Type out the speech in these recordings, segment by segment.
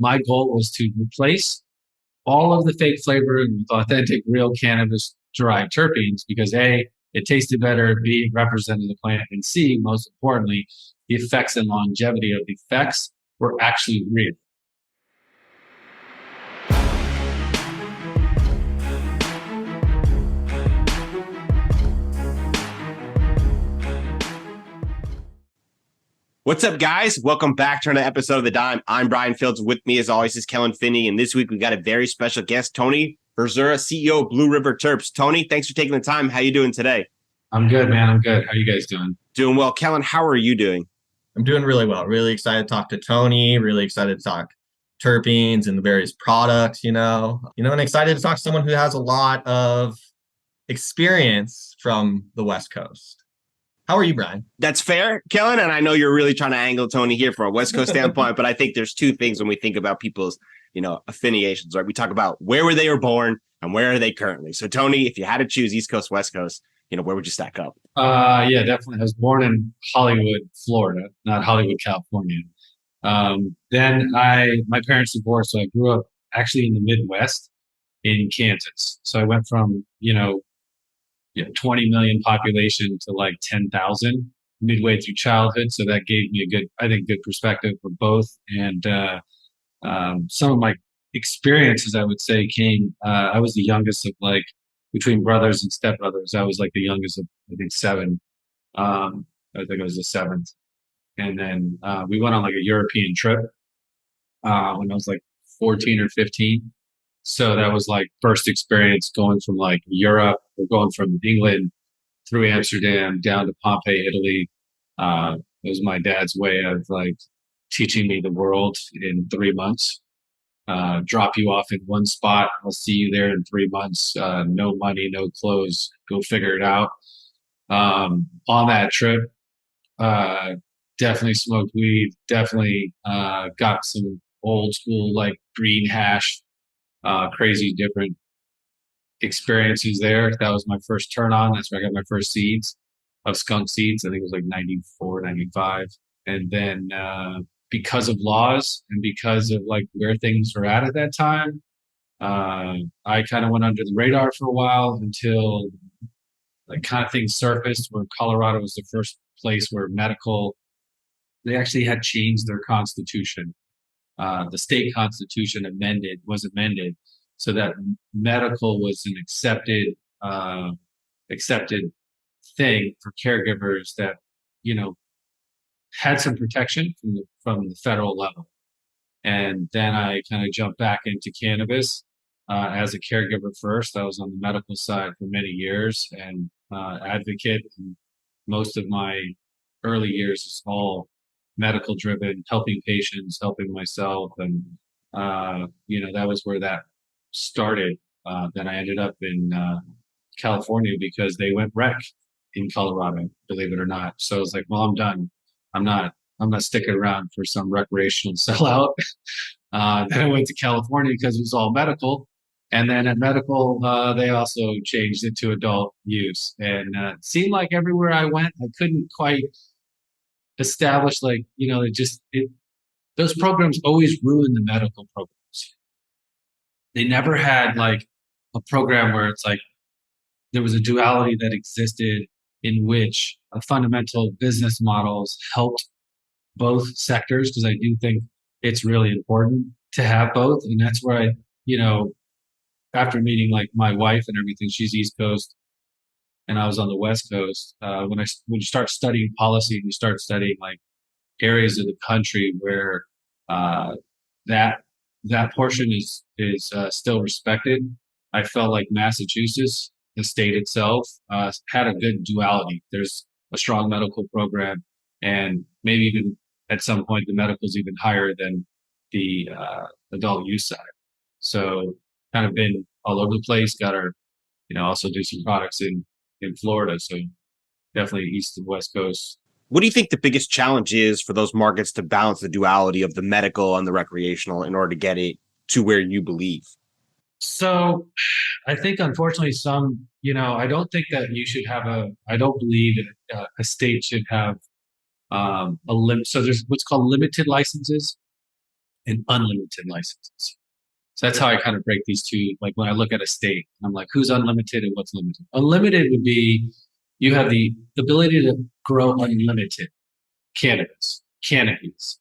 my goal was to replace all of the fake flavoring with authentic, real cannabis-derived terpenes because A, it tasted better, B, it represented the plant, and C, most importantly, the effects and longevity of the effects were actually real. What's up, guys? Welcome back to another episode of The Dime. I'm Brian Fields. With me, as always, is Kellen Finney. And this week, we got a very special guest, Tony Verzura, CEO of Blue River Terps. Tony, thanks for taking the time. How you doing today? I'm good, man. I'm good. How are you guys doing? Doing well. Kellen, how are you doing? I'm doing really well. Really excited to talk to Tony. Really excited to talk terpenes and the various products, and excited to talk to someone who has a lot of experience from the West Coast. How are you, Brian? That's fair, Kellen. And I know you're really trying to angle Tony here from a West Coast standpoint, but I think there's two things when we think about people's, affiliations, right? We talk about where were they born and where are they currently. So, Tony, if you had to choose East Coast, West Coast, where would you stack up? Yeah, definitely. I was born in Hollywood, Florida, not Hollywood, California. Then my parents divorced, so I grew up actually in the Midwest in Kansas. So I went from, 20 million population to like 10,000 midway through childhood. So that gave me good perspective for both. And some of my experiences, I would say, I was the youngest of between brothers and stepbrothers. I was like the youngest of, I think, seven. I think I was the seventh. And then we went on like a European trip when I was like 14 or 15. So that was like first experience going from like Europe, or going from England through Amsterdam down to Pompeii, Italy. It was my dad's way of like teaching me the world in 3 months. Drop you off in one spot. I'll see you there in 3 months. No money, no clothes. Go figure it out. On that trip, definitely smoked weed. Definitely got some old school like green hash. Crazy different experiences there. That was my first turn on. That's where I got my first seeds of skunk seeds. I think it was like 94, 95. And then because of laws and because of like where things were at that time, I kind of went under the radar for a while until like kind of things surfaced where Colorado was the first place where they actually had changed their constitution. The state constitution was amended so that medical was an accepted thing for caregivers that, had some protection from the federal level. And then I kind of jumped back into cannabis as a caregiver first. I was on the medical side for many years and advocate. And most of my early years is all medical driven, helping patients, helping myself. And, that was where that started. Then I ended up in California because they went rec in Colorado, believe it or not. So I was like, well, I'm done. I'm not sticking around for some recreational sellout. Then I went to California because it was all medical. And then at medical, they also changed it to adult use. And it seemed like everywhere I went, I couldn't quite establish those programs always ruin the medical programs. They never had like a program where it's like there was a duality that existed in which fundamental business models helped both sectors, because I do think it's really important to have both. And that's where after meeting like my wife and everything, she's East Coast and I was on the West Coast. When you start studying policy and you start studying like areas of the country where that portion is still respected, I felt like Massachusetts, the state itself, had a good duality. There's a strong medical program, and maybe even at some point the medical is even higher than the adult use side. So kind of been all over the place. Got our, also do some products in Florida. So definitely East and West Coast. What do you think the biggest challenge is for those markets to balance the duality of the medical and the recreational in order to get it to where you believe? So I think, unfortunately, I don't think that you should have I don't believe a state should have a limit. So there's what's called limited licenses. and unlimited licenses. So that's how I kind of break these two. Like when I look at a state, I'm like, who's unlimited and what's limited? Unlimited would be you have the ability to grow unlimited cannabis, canopies.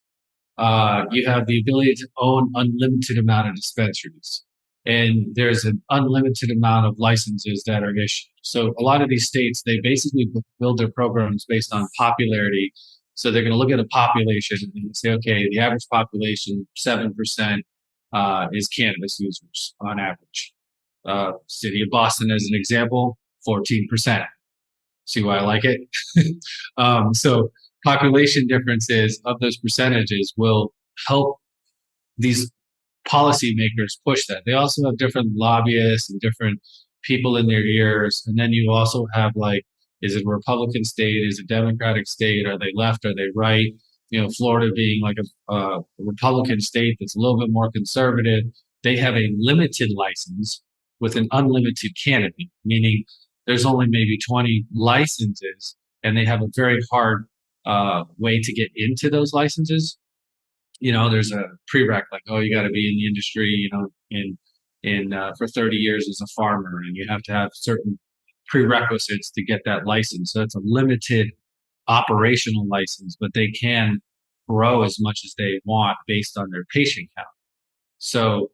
You have the ability to own unlimited amount of dispensaries. And there's an unlimited amount of licenses that are issued. So a lot of these states, they basically build their programs based on popularity. So they're going to look at a population and say, okay, the average population, 7% is cannabis users on average. City of Boston, as an example, 14%. See why I like it? So population differences of those percentages will help these policymakers push that. They also have different lobbyists and different people in their ears. And then you also have like, is it a Republican state? Is it a Democratic state? Are they left? Are they right? You know, Florida being like a Republican state that's a little bit more conservative, they have a limited license with an unlimited canopy, meaning there's only maybe 20 licenses, and they have a very hard way to get into those licenses. You know, there's a prereq like, oh, you got to be in the industry, you know, in for 30 years as a farmer, and you have to have certain prerequisites to get that license. So it's a limited operational license, but they can grow as much as they want based on their patient count. So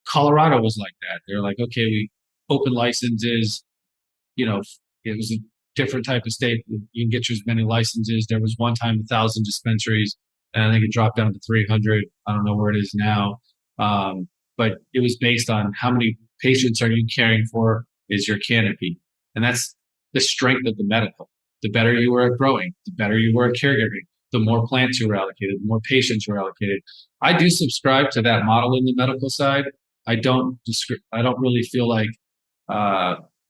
Colorado was like that. They're like, okay, we open licenses, you know, it was a different type of state. You can get you as many licenses. There was one time 1,000 dispensaries, and I think it dropped down to 300. I don't know where it is now. But it was based on how many patients are you caring for is your canopy. And that's the strength of the medical. The better you were at growing, the better you were at caregiving, the more plants you were allocated, the more patients you were allocated. I do subscribe to that model in the medical side. I don't really feel like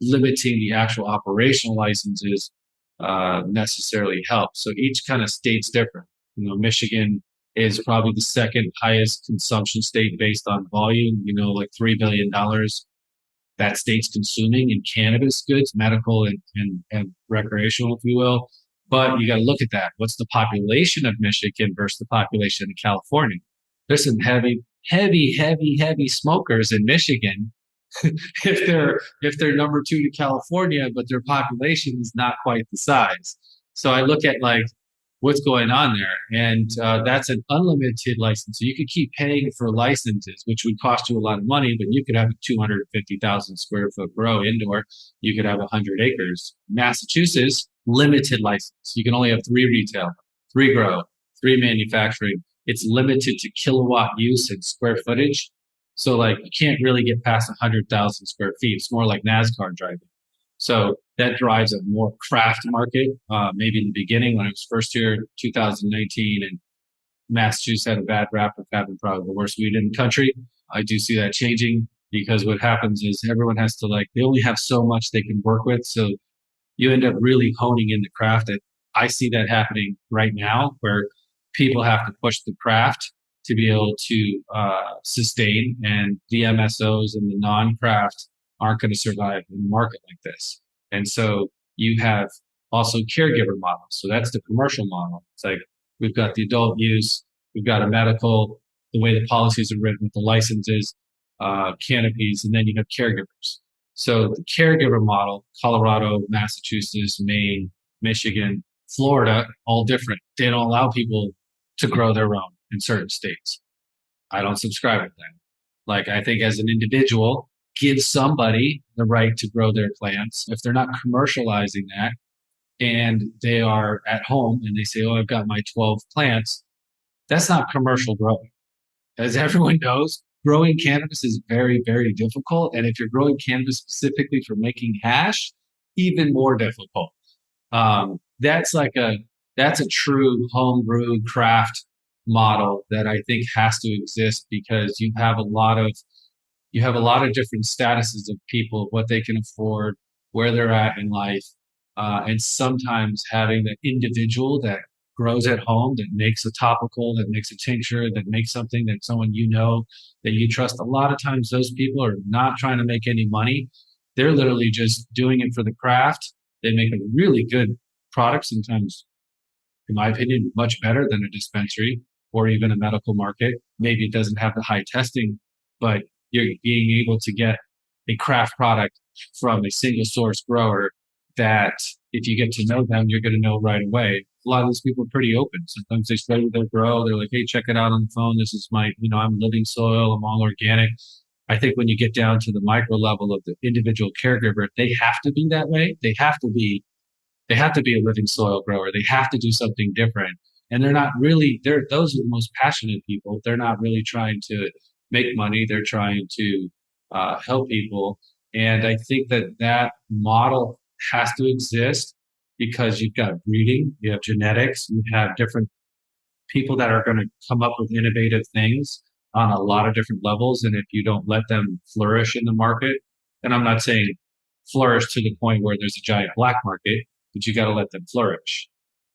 limiting the actual operational licenses necessarily helps. So each kind of state's different. You know, Michigan is probably the second highest consumption state based on volume, you know, like $3 billion that state's consuming in cannabis goods, medical and recreational, if you will. But you got to look at that. What's the population of Michigan versus the population of California? There's some heavy smokers in Michigan if they're number two to California, but their population is not quite the size. So I look at like what's going on there, and that's an unlimited license. So you could keep paying for licenses, which would cost you a lot of money, but you could have a 250,000 square foot grow indoor. You could have 100 acres. Massachusetts, limited license. You can only have 3 retail, 3 grow, 3 manufacturing. It's limited to kilowatt use and square footage. So like you can't really get past 100,000 square feet. It's more like NASCAR driving. So that drives a more craft market. Maybe in the beginning when I was first here in 2019 and Massachusetts had a bad rap of having probably the worst weed in the country. I do see that changing because what happens is everyone has to they only have so much they can work with. So you end up really honing in the craft. I see that happening right now where people have to push the craft to be able to sustain, and the MSOs and the non-craft aren't going to survive in a market like this. And so you have also caregiver models. So that's the commercial model. It's like we've got the adult use, we've got a medical, the way the policies are written with the licenses, canopies, and then you have caregivers. So the caregiver model, Colorado, Massachusetts, Maine, Michigan, Florida, all different. They don't allow people to grow their own in certain states. I don't subscribe to that. Like I think as an individual, give somebody the right to grow their plants. If they're not commercializing that and they are at home and they say, oh, I've got my 12 plants, that's not commercial growing. As everyone knows, growing cannabis is very, very difficult. And if you're growing cannabis specifically for making hash, even more difficult. That's a true homebrew craft model that I think has to exist because you have a lot of different statuses of people, what they can afford, where they're at in life, and sometimes having the individual that grows at home, that makes a topical, that makes a tincture, that makes something that someone that you trust. A lot of times those people are not trying to make any money. They're literally just doing it for the craft. They make a really good product, sometimes, in my opinion, much better than a dispensary or even a medical market. Maybe it doesn't have the high testing, but you're being able to get a craft product from a single source grower that if you get to know them, you're going to know right away. A lot of these people are pretty open. Sometimes they start with their grow. They're like, hey, check it out on the phone. This is my, I'm living soil. I'm all organic. I think when you get down to the micro level of the individual caregiver, they have to be that way. They have to be a living soil grower. They have to do something different. And those are the most passionate people. They're not really trying to make money. They're trying to help people. And I think that model has to exist because you've got breeding, you have genetics, you have different people that are going to come up with innovative things on a lot of different levels. And if you don't let them flourish in the market, and I'm not saying flourish to the point where there's a giant black market, but you got to let them flourish.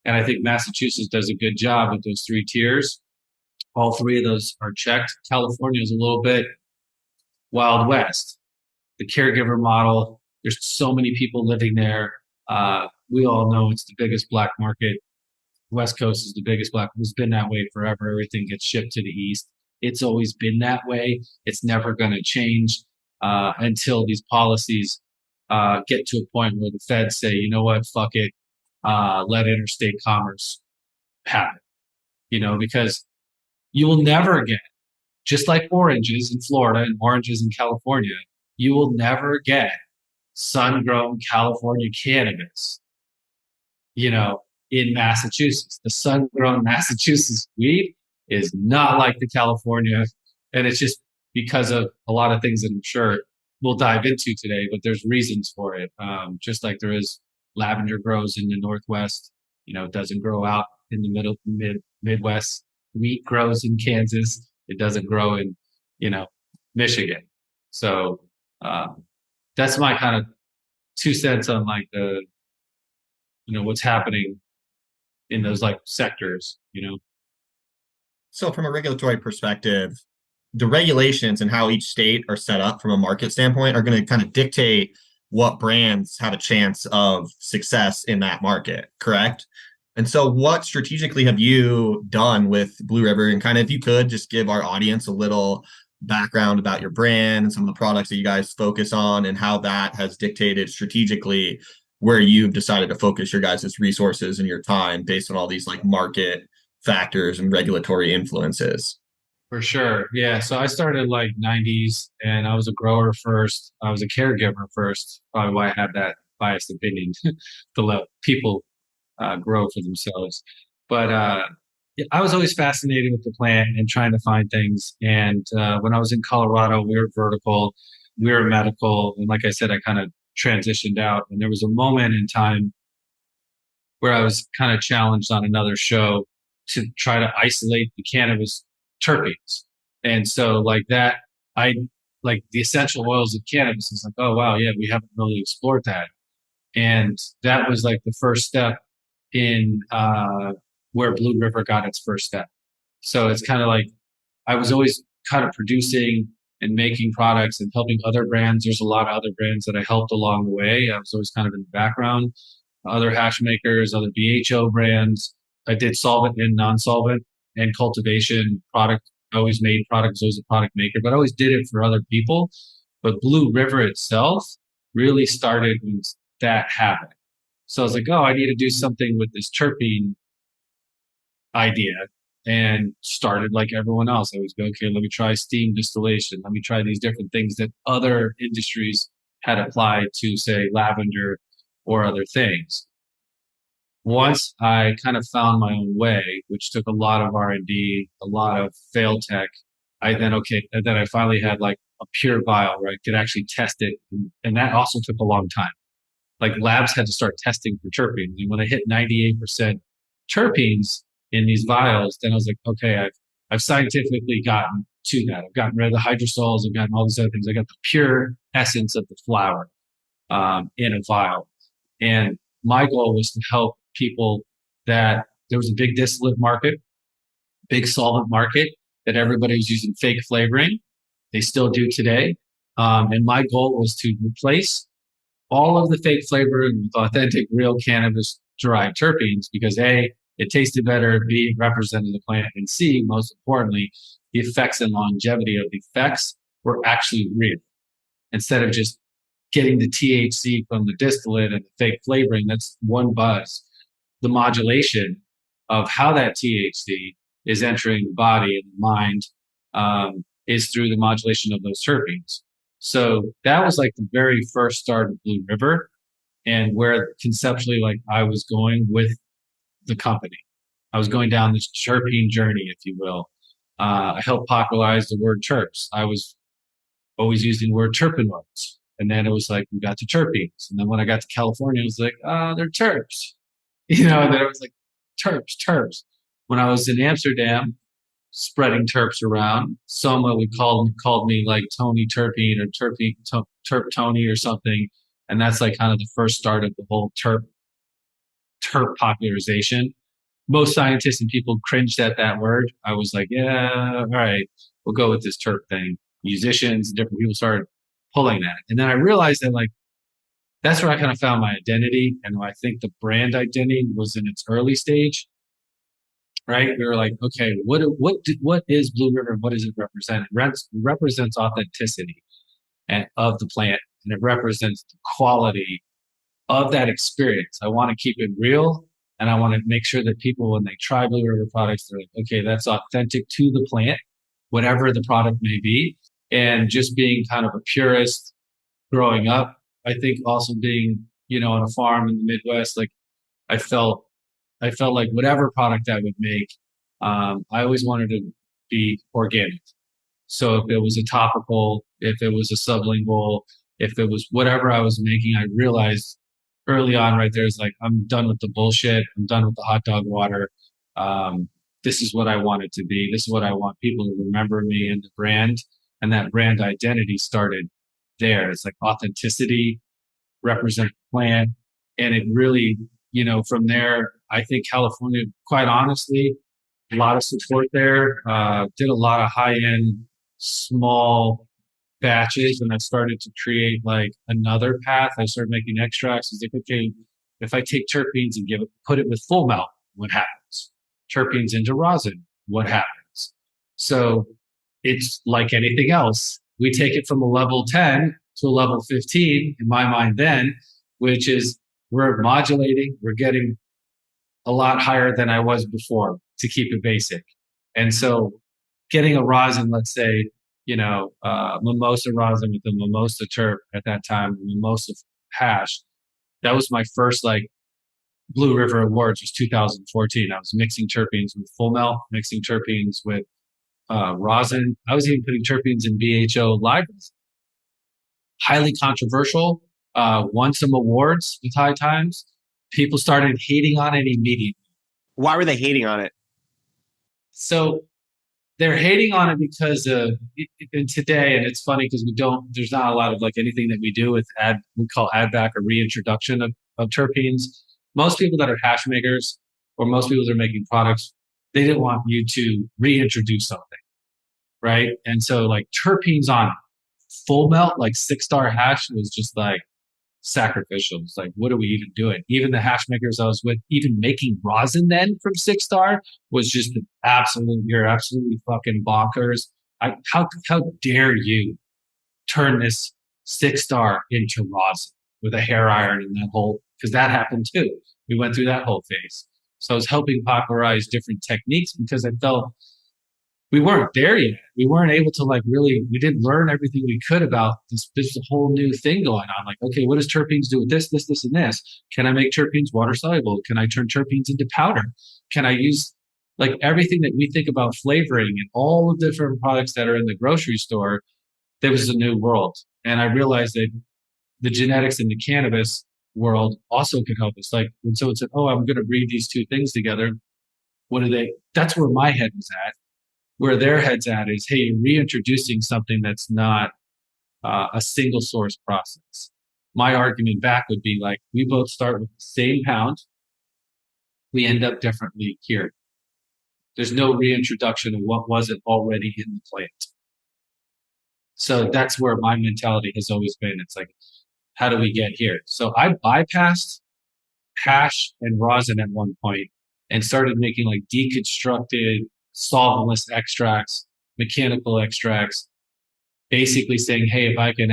And I think Massachusetts does a good job with those 3 tiers. All 3 of those are checked. California is a little bit Wild West. The caregiver model, there's so many people living there. We all know it's the biggest black market. West Coast is the biggest black. It's been that way forever. Everything gets shipped to the East. It's always been that way. It's never going to change until these policies get to a point where the feds say, you know what, fuck it, let interstate commerce happen. Because you will never get, just like oranges in Florida and oranges in California, you will never get sun-grown California cannabis, in Massachusetts. The sun-grown Massachusetts weed is not like the California, and it's just because of a lot of things that I'm sure we'll dive into today, but there's reasons for it. Just like there is lavender grows in the Northwest, it doesn't grow out in the Midwest. Wheat grows in Kansas. It doesn't grow in, Michigan. So that's my kind of 2 cents on like the, what's happening in those like sectors, So from a regulatory perspective, the regulations and how each state are set up from a market standpoint are going to kind of dictate what brands have a chance of success in that market, correct? And so what strategically have you done with Blue River? And kind of, if you could just give our audience a little background about your brand and some of the products that you guys focus on and how that has dictated strategically where you've decided to focus your guys' resources and your time based on all these like market factors and regulatory influences. For sure. Yeah. So I started like 90s and I was a grower first. I was a caregiver first, probably why I have that biased opinion to let people grow for themselves. But I was always fascinated with the plant and trying to find things. And when I was in Colorado, we were vertical, we were medical. And like I said, I kind of transitioned out. And there was a moment in time where I was kind of challenged on another show to try to isolate the cannabis terpenes. And so like that, I like the essential oils of cannabis is like, oh, wow, yeah, we haven't really explored that. And that was like the first step in where Blue River got its first step. So it's kind of like I was always kind of producing and making products and helping other brands. There's a lot of other brands that I helped along the way. I was always kind of in the background. Other hash makers, other BHO brands. I did solvent and non-solvent and cultivation product. I always made products, always a product maker, but I always did it for other people. But Blue River itself really started when that happened. So I was like, oh, I need to do something with this terpene idea, and started like everyone else. I always go, okay, let me try steam distillation. Let me try these different things that other industries had applied to, say, lavender or other things. Once I kind of found my own way, which took a lot of R&D, a lot of fail tech, and then I finally had like a pure vial where I could actually test it. And that also took a long time. Like labs had to start testing for terpenes. And when I hit 98% terpenes in these vials, then I was like, okay, I've scientifically gotten to that. I've gotten rid of the hydrosols. I've gotten all these other things. I got the pure essence of the flower in a vial. And my goal was to help people that there was a big distillate market, big solvent market, that everybody was using fake flavoring. They still do today. And my goal was to replace all of the fake flavoring with authentic, real cannabis-derived terpenes because A, it tasted better, B, it represented the plant, and C, most importantly, the effects and longevity of the effects were actually real. Instead of just getting the THC from the distillate and the fake flavoring, that's one buzz. The modulation of how that THC is entering the body and the mind is through the modulation of those terpenes. So that was like the very first start of Blue River, and where conceptually, like, I was going with the company. I was going down this terpene journey, if you will. I helped popularize the word terps. I was always using the word terpenoids. And then it was like, we got to terpenes. And then when I got to California, it was like, they're terps. And then it was like, terps. When I was in Amsterdam, spreading terps around, Soma would called me like Tony Terpene or Terp Tony or something. And that's like kind of the first start of the whole terp popularization. Most scientists and people cringed at that word. I was like, yeah, all right, we'll go with this terp thing. Musicians, different people started pulling that. And then I realized that, like, that's where I kind of found my identity. And I think the brand identity was in its early stage, right? We were like, okay, what is Blue River? What does it represent? It represents authenticity of the plant, and it represents the quality of that experience. I want to keep it real, and I want to make sure that people, when they try Blue River products, they're like, okay, that's authentic to the plant, whatever the product may be. And just being kind of a purist growing up, I think also being, on a farm in the Midwest, like I felt like whatever product I would make, I always wanted to be organic. So if it was a topical, if it was a sublingual, if it was whatever I was making, I realized early on right there is like, I'm done with the bullshit. I'm done with the hot dog water. This is what I want it to be. This is what I want people to remember me and the brand. And that brand identity started there. It's like authenticity, represent the plant. And it really, from there, I think California, quite honestly, a lot of support there, did a lot of high-end, small batches. And I started to create like another path. I started making extracts. It's like, okay, if I take terpenes and put it with full melt, what happens? Terpenes into rosin, what happens? So it's like anything else. We take it from a level 10 to a level 15, in my mind then, which is we're modulating, we're getting a lot higher than I was before to keep it basic. And so getting a rosin, let's say, mimosa rosin with the mimosa terp at that time, mimosa hash, that was my first like Blue River Awards was 2014. I was mixing terpenes with full melt, mixing terpenes with rosin. I was even putting terpenes in BHO live resin. Highly controversial. Won some awards with High Times. People started hating on it immediately. Why were they hating on it? So they're hating on it because in today, and it's funny because there's not a lot of like anything that we do with we call add back or reintroduction of terpenes. Most people that are hash makers or most people that are making products, they didn't want you to reintroduce something, right? And so like terpenes on full melt, like 6-star hash was just like sacrificial. It's like, what are we even doing? Even the hash makers I was with, even making rosin then from 6-star was just you're absolutely fucking bonkers. How dare you turn this 6-star into rosin with a hair iron and that whole, because that happened too. We went through that whole phase. So I was helping popularize different techniques because I felt we weren't there yet. We weren't able to we didn't learn everything we could about this. There's a whole new thing going on. Like, okay, what does terpenes do with this, and this? Can I make terpenes water soluble? Can I turn terpenes into powder? Can I use like everything that we think about flavoring and all the different products that are in the grocery store? There was a new world. And I realized that the genetics in the cannabis world also could help us. Like when someone said, oh, I'm going to breed these two things together. That's where my head was at. Where their head's at is, hey, you're reintroducing something that's not a single source process. My argument back would be like, we both start with the same pound. We end up differently here. There's no reintroduction of what wasn't already in the plant. So that's where my mentality has always been. It's like, how do we get here? So I bypassed hash and rosin at one point and started making like deconstructed solventless extracts, mechanical extracts, basically saying, hey, if I can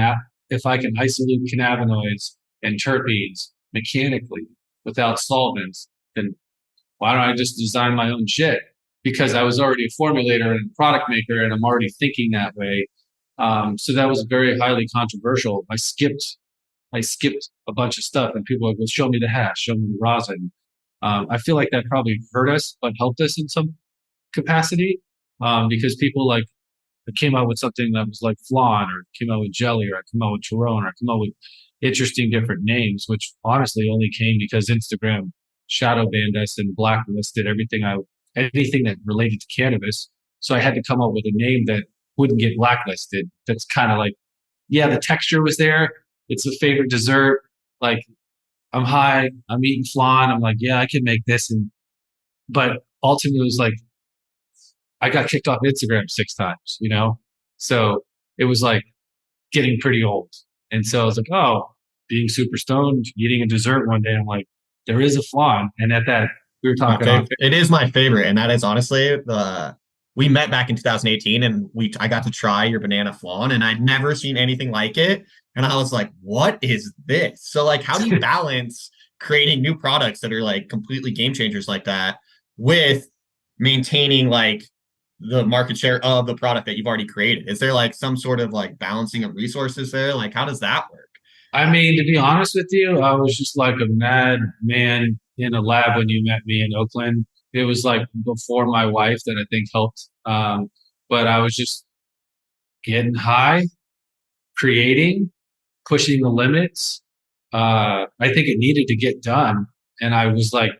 isolate cannabinoids and terpenes mechanically without solvents, then why don't I just design my own shit? Because I was already a formulator and product maker, and I'm already thinking that way. So that was very highly controversial. I skipped a bunch of stuff, and people were like, well, show me the hash, show me the rosin. I feel like that probably hurt us, but helped us in some capacity, because people like came out with something that was like Flan, or came out with jelly, or I come out with Chiron, or I come out with interesting different names, which honestly only came because Instagram shadow banned us and blacklisted anything that related to cannabis. So I had to come up with a name that wouldn't get blacklisted. That's kind of like, yeah, the texture was there. It's a favorite dessert. Like, I'm high, I'm eating flan. I'm like, yeah, I can make this. But ultimately it was like, I got kicked off Instagram 6 times, you know? So it was like getting pretty old. And so I was like, oh, being super stoned, eating a dessert one day, I'm like, there is a flan. And at that, we were talking about it is my favorite. And that is honestly we met back in 2018 and I got to try your banana flan and I'd never seen anything like it. And I was like, what is this? So like, how do you balance creating new products that are like completely game changers like that with maintaining like the market share of the product that you've already created? Is there like some sort of like balancing of resources there? Like, how does that work? I mean, to be honest with you, I was just like a mad man in a lab when you met me in Oakland. It was like before my wife that I think helped. But I was just getting high, creating, pushing the limits. I think it needed to get done. And I was like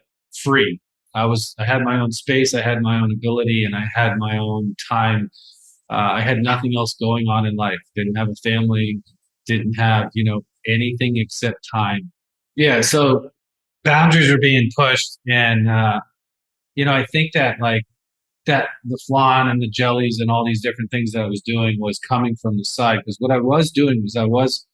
free. I had my own space, I had my own ability, and I had my own time. I had nothing else going on in life. Didn't have a family, didn't have, anything except time. Yeah, so boundaries are being pushed, and I think that like that the flan and the jellies and all these different things that I was doing was coming from the side, because what I was doing was I was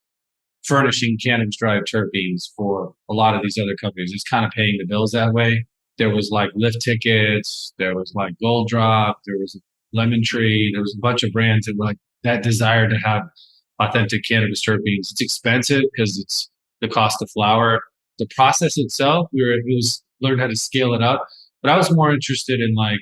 furnishing cannabis-derived terpenes for a lot of these other companies. It's kind of paying the bills that way. There was like lift tickets, there was like Gold Drop, there was Lemon Tree, there was a bunch of brands that were like that desire to have authentic cannabis terpenes. It's expensive because it's the cost of flower. The process itself, learned how to scale it up. But I was more interested in like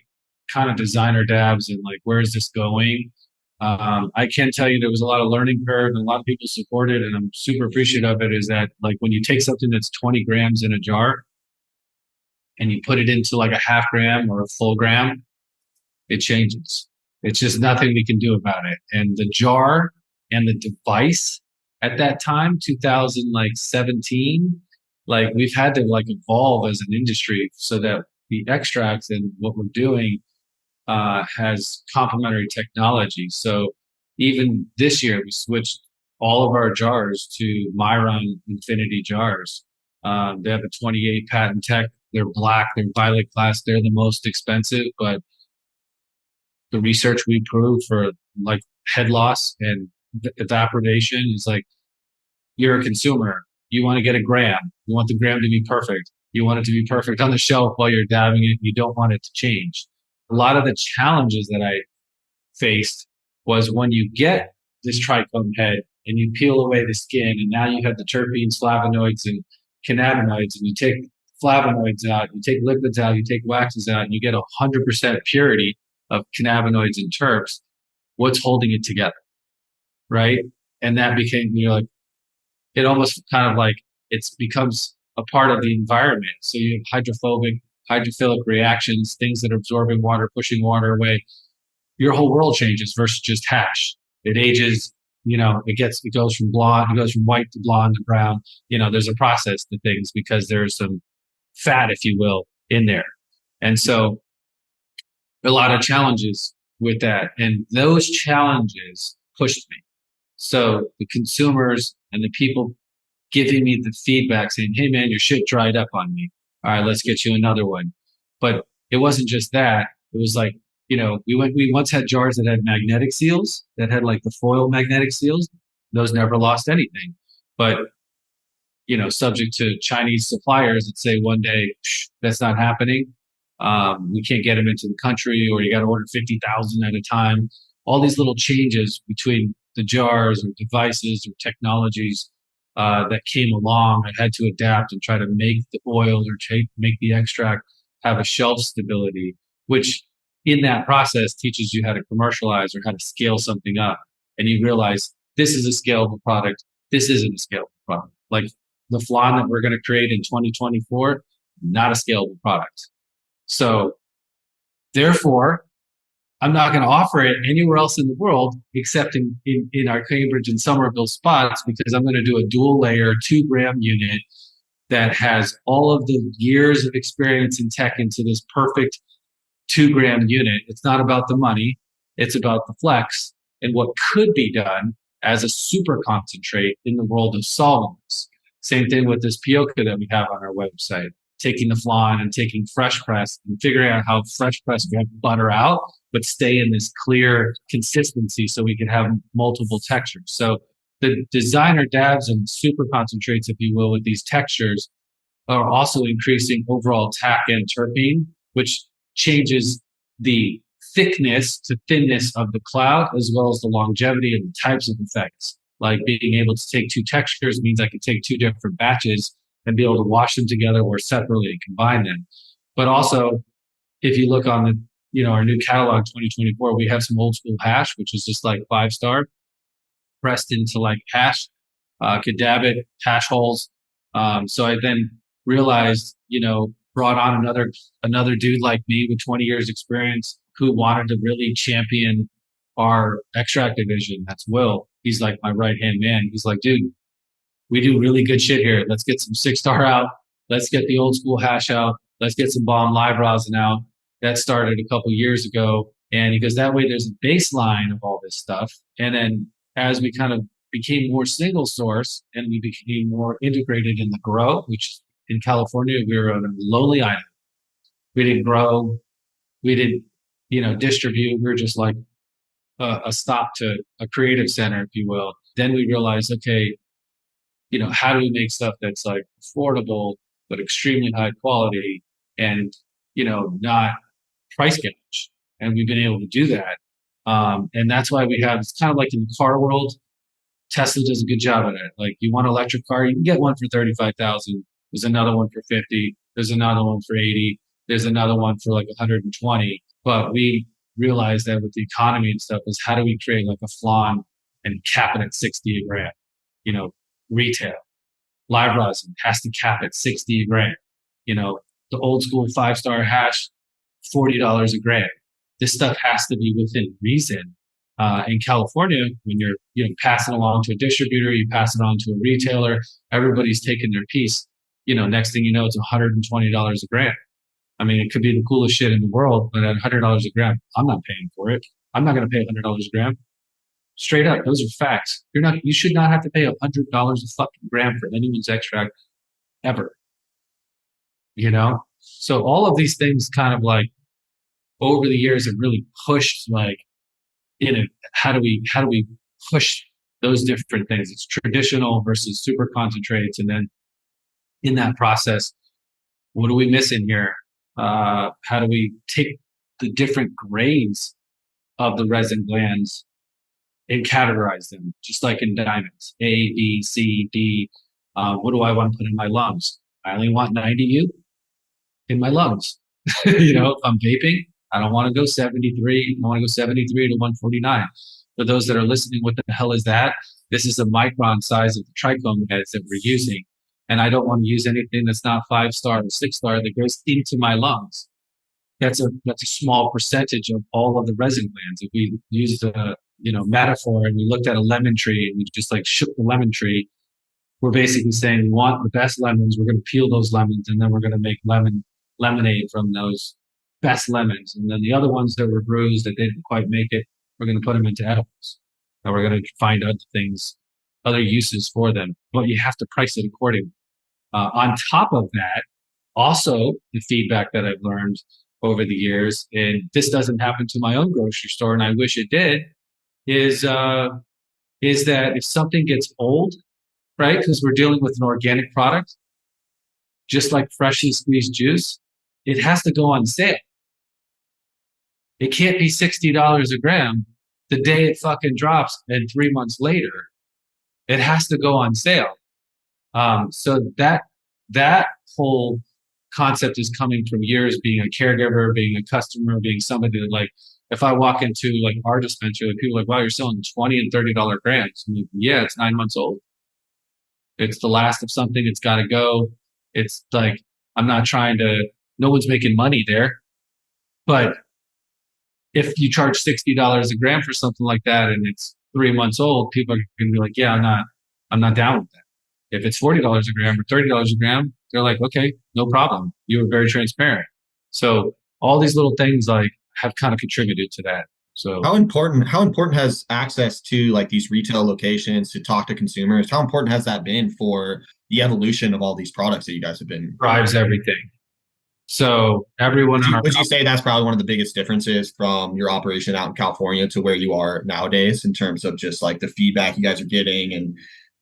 kind of designer dabs and like, where is this going? I can tell you there was a lot of learning curve and a lot of people supported, and I'm super appreciative of it. Is that like when you take something that's 20 grams in a jar and you put it into like a half gram or a full gram, it changes. It's just nothing we can do about it. And the jar and the device at that time, 2017, like we've had to like evolve as an industry so that the extracts and what we're doing has complementary technology. So even this year, we switched all of our jars to Myron Infinity jars. They have a 28 patent tech. They're black, they're violet glass. They're the most expensive, but the research we proved for like head loss and evaporation is like, you're a consumer. You want to get a gram. You want the gram to be perfect. You want it to be perfect on the shelf while you're dabbing it. You don't want it to change. A lot of the challenges that I faced was when you get this trichome head and you peel away the skin, and now you have the terpenes, flavonoids, and cannabinoids, and you take flavonoids out, you take lipids out, you take waxes out, and you get 100% purity of cannabinoids and terps. What's holding it together, right? And that became, it almost kind of like it becomes a part of the environment. So you have hydrophilic reactions, things that are absorbing water, pushing water away. Your whole world changes versus just hash. It ages, it goes from white to blonde to brown. There's a process to things because there's some fat, if you will, in there. And so a lot of challenges with that. And those challenges pushed me. So the consumers and the people giving me the feedback saying, hey man, your shit dried up on me. All right, let's get you another one. But it wasn't just that. It was like, we once had jars that had magnetic seals, that had like the foil magnetic seals. Those never lost anything. But, subject to Chinese suppliers that say one day, that's not happening. We can't get them into the country, or you got to order 50,000 at a time. All these little changes between the jars or devices or technologies that came along. I had to adapt and try to make the oil or make the extract have a shelf stability, which in that process teaches you how to commercialize or how to scale something up. And you realize this is a scalable product. This isn't a scalable product. Like the Flan that we're going to create in 2024, not a scalable product. So therefore, I'm not going to offer it anywhere else in the world except in our Cambridge and Somerville spots, because I'm going to do a dual layer 2-gram unit that has all of the years of experience in tech into this perfect 2-gram unit. It's not about the money. It's about the flex and what could be done as a super concentrate in the world of solvents. Same thing with this Pioca that we have on our website, taking the Flan and taking fresh press and figuring out how fresh press can butter out, but stay in this clear consistency so we can have multiple textures. So the designer dabs and super concentrates, if you will, with these textures are also increasing overall TAC and terpene, which changes the thickness to thinness of the cloud, as well as the longevity and the types of effects. Like being able to take 2 textures means I can take 2 different batches and be able to wash them together or separately and combine them. But also, if you look on the, our new catalog 2024, we have some old school hash, which is just like 5-star pressed into like hash, could dab it, hash holes. So I then realized, brought on another dude like me with 20 years experience who wanted to really champion our extract division. That's Will. He's like my right hand man. He's like, dude, we do really good shit here. Let's get some 6-star out. Let's get the old school hash out. Let's get some bomb live rosin out. That started a couple years ago. And he goes, that way there's a baseline of all this stuff. And then as we kind of became more single source and we became more integrated in the grow, which in California, we were on a lonely island. We didn't grow. We didn't, distribute. We were just like a stop to a creative center, if you will. Then we realized, okay, how do we make stuff that's like affordable, but extremely high quality and, not price gouge? And we've been able to do that. And that's why we have, it's kind of like in the car world, Tesla does a good job at it. Like you want an electric car, you can get one for 35,000. There's another one for 50. There's another one for 80. There's another one for like 120. But we realized that with the economy and stuff is how do we create like a Flan and cap it at 60 a gram? Retail. Live rosin has to cap at 60 a gram. The old school 5-star hash, $40 a gram. This stuff has to be within reason. In California, when you're passing along to a distributor, you pass it on to a retailer, everybody's taking their piece. Next thing you know, it's $120 a gram. I mean, it could be the coolest shit in the world, but at $100 a gram, I'm not paying for it. I'm not going to pay $100 a gram. Straight up, those are facts. You should not have to pay $100 a fucking gram for anyone's extract ever. So all of these things kind of like over the years have really pushed like, how do we push those different things? It's traditional versus super concentrates. And then in that process, what are we missing here? How do we take the different grades of the resin glands and categorize them, just like in diamonds, A, B, C, D. What do I want to put in my lungs? I only want 90U in my lungs. If I'm vaping, I don't want to go 73. I want to go 73 to 149. For those that are listening, what the hell is that? This is a micron size of the trichome heads that we're using. And I don't want to use anything that's not 5-star or 6-star that goes into my lungs. That's a small percentage of all of the resin glands. If we use the metaphor and we looked at a lemon tree and we just like shook the lemon tree, we're basically saying we want the best lemons. We're going to peel those lemons and then we're going to make lemonade from those best lemons. And then the other ones that were bruised that didn't quite make it, we're going to put them into edibles. And we're going to find other things, other uses for them. But you have to price it accordingly. On top of that, also the feedback that I've learned over the years, and this doesn't happen to my own grocery store, and I wish it did, is that if something gets old, right, because we're dealing with an organic product, just like freshly squeezed juice, it has to go on sale. It can't be $60 a gram the day it fucking drops, and 3 months later, it has to go on sale. So that whole concept is coming from years being a caregiver, being a customer, being somebody that, like, if I walk into like our dispensary, like people are like, wow, you're selling $20 and $30 grams. I'm like, yeah, it's 9 months old. It's the last of something. It's got to go. It's like, I'm not trying to, no one's making money there. But if you charge $60 a gram for something like that and it's 3 months old, people are going to be like, yeah, I'm not down with that. If it's $40 a gram or $30 a gram, they're like, okay, no problem. You were very transparent. So all these little things like have kind of contributed to that. So how important has access to like these retail locations to talk to consumers? How important has that been for the evolution of all these products that you guys have been? Drives everything. So everyone would you say that's probably one of the biggest differences from your operation out in California to where you are nowadays in terms of just like the feedback you guys are getting and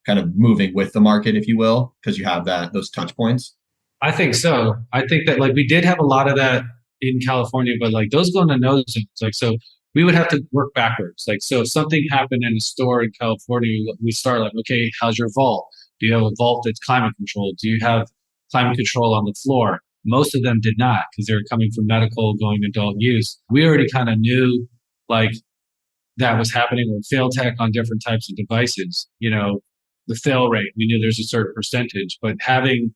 kind of moving with the market, if you will, because you have those touch points? I think so. I think that like we did have a lot of that in California, but like those go in the nose zones. Like, so we would have to work backwards. Like, so if something happened in a store in California, we start like, okay, how's your vault? Do you have a vault that's climate controlled? Do you have climate control on the floor? Most of them did not, because they were coming from medical, going adult use. We already kind of knew like that was happening with fail tech on different types of devices. The fail rate, we knew there's a certain percentage, but having,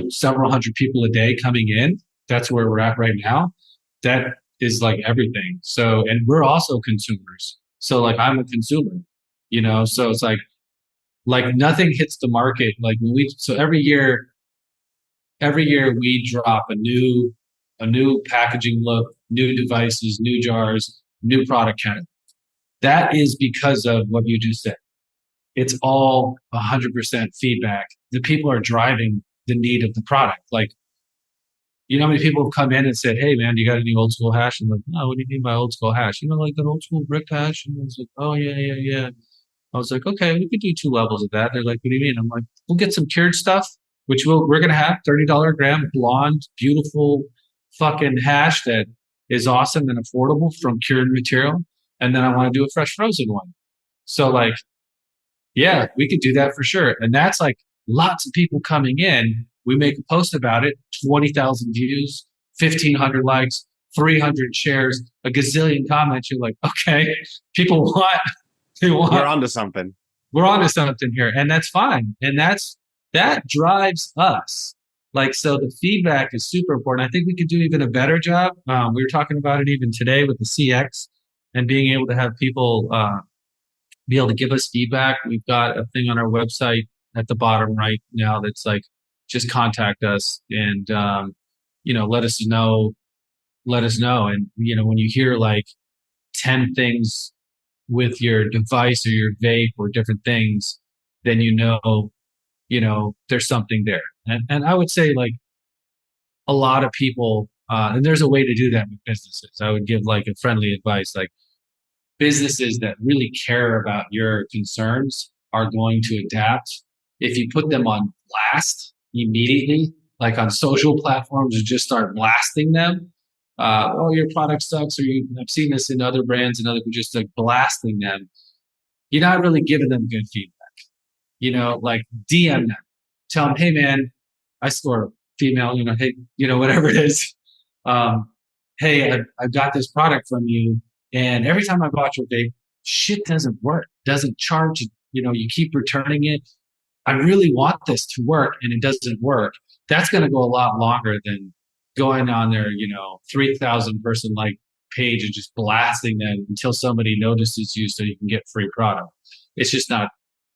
several hundred people a day coming in, that's where we're at right now. That is like everything. So, and we're also consumers. So like I'm a consumer, so it's like nothing hits the market. Like so every year we drop a new packaging look, new devices, new jars, new product category. That is because of what you just said. It's all 100% feedback. The people are driving the need of the product. Like, how many people have come in and said, hey man, do you got any old school hash? I'm like, no, what do you mean by old school hash? Like that old school brick hash? And I was like, oh yeah. I was like, okay, we could do 2 levels of that. They're like, what do you mean? I'm like, we'll get some cured stuff, which we're going to have $30 a gram, blonde, beautiful fucking hash that is awesome and affordable from cured material. And then I want to do a fresh frozen one. So like, yeah, we could do that for sure. And that's like lots of people coming in. We make a post about it, 20,000 views, 1,500 likes, 300 shares, a gazillion comments. You're like, okay, people want. We're onto something. We're onto something here, and that's fine. And that drives us. Like, so the feedback is super important. I think we could do even a better job. We were talking about it even today with the CX and being able to have people be able to give us feedback. We've got a thing on our website at the bottom right now that's like, just contact us and, let us know. And, when you hear like 10 things with your device or your vape or different things, then there's something there. And I would say like a lot of people, and there's a way to do that with businesses. I would give like a friendly advice, like businesses that really care about your concerns are going to adapt. If you put them on blast immediately, like on social platforms, or just start blasting them, oh, your product sucks, or I've seen this in other brands and other, just like blasting them, you're not really giving them good feedback. Like DM them, tell them, hey man, I score female, hey, whatever it is. Hey, I've got this product from you, and every time I bought your vape, shit doesn't work, doesn't charge, you keep returning it. I really want this to work and it doesn't work. That's going to go a lot longer than going on their, 3,000 person like page and just blasting them until somebody notices you so you can get free product. It's just not,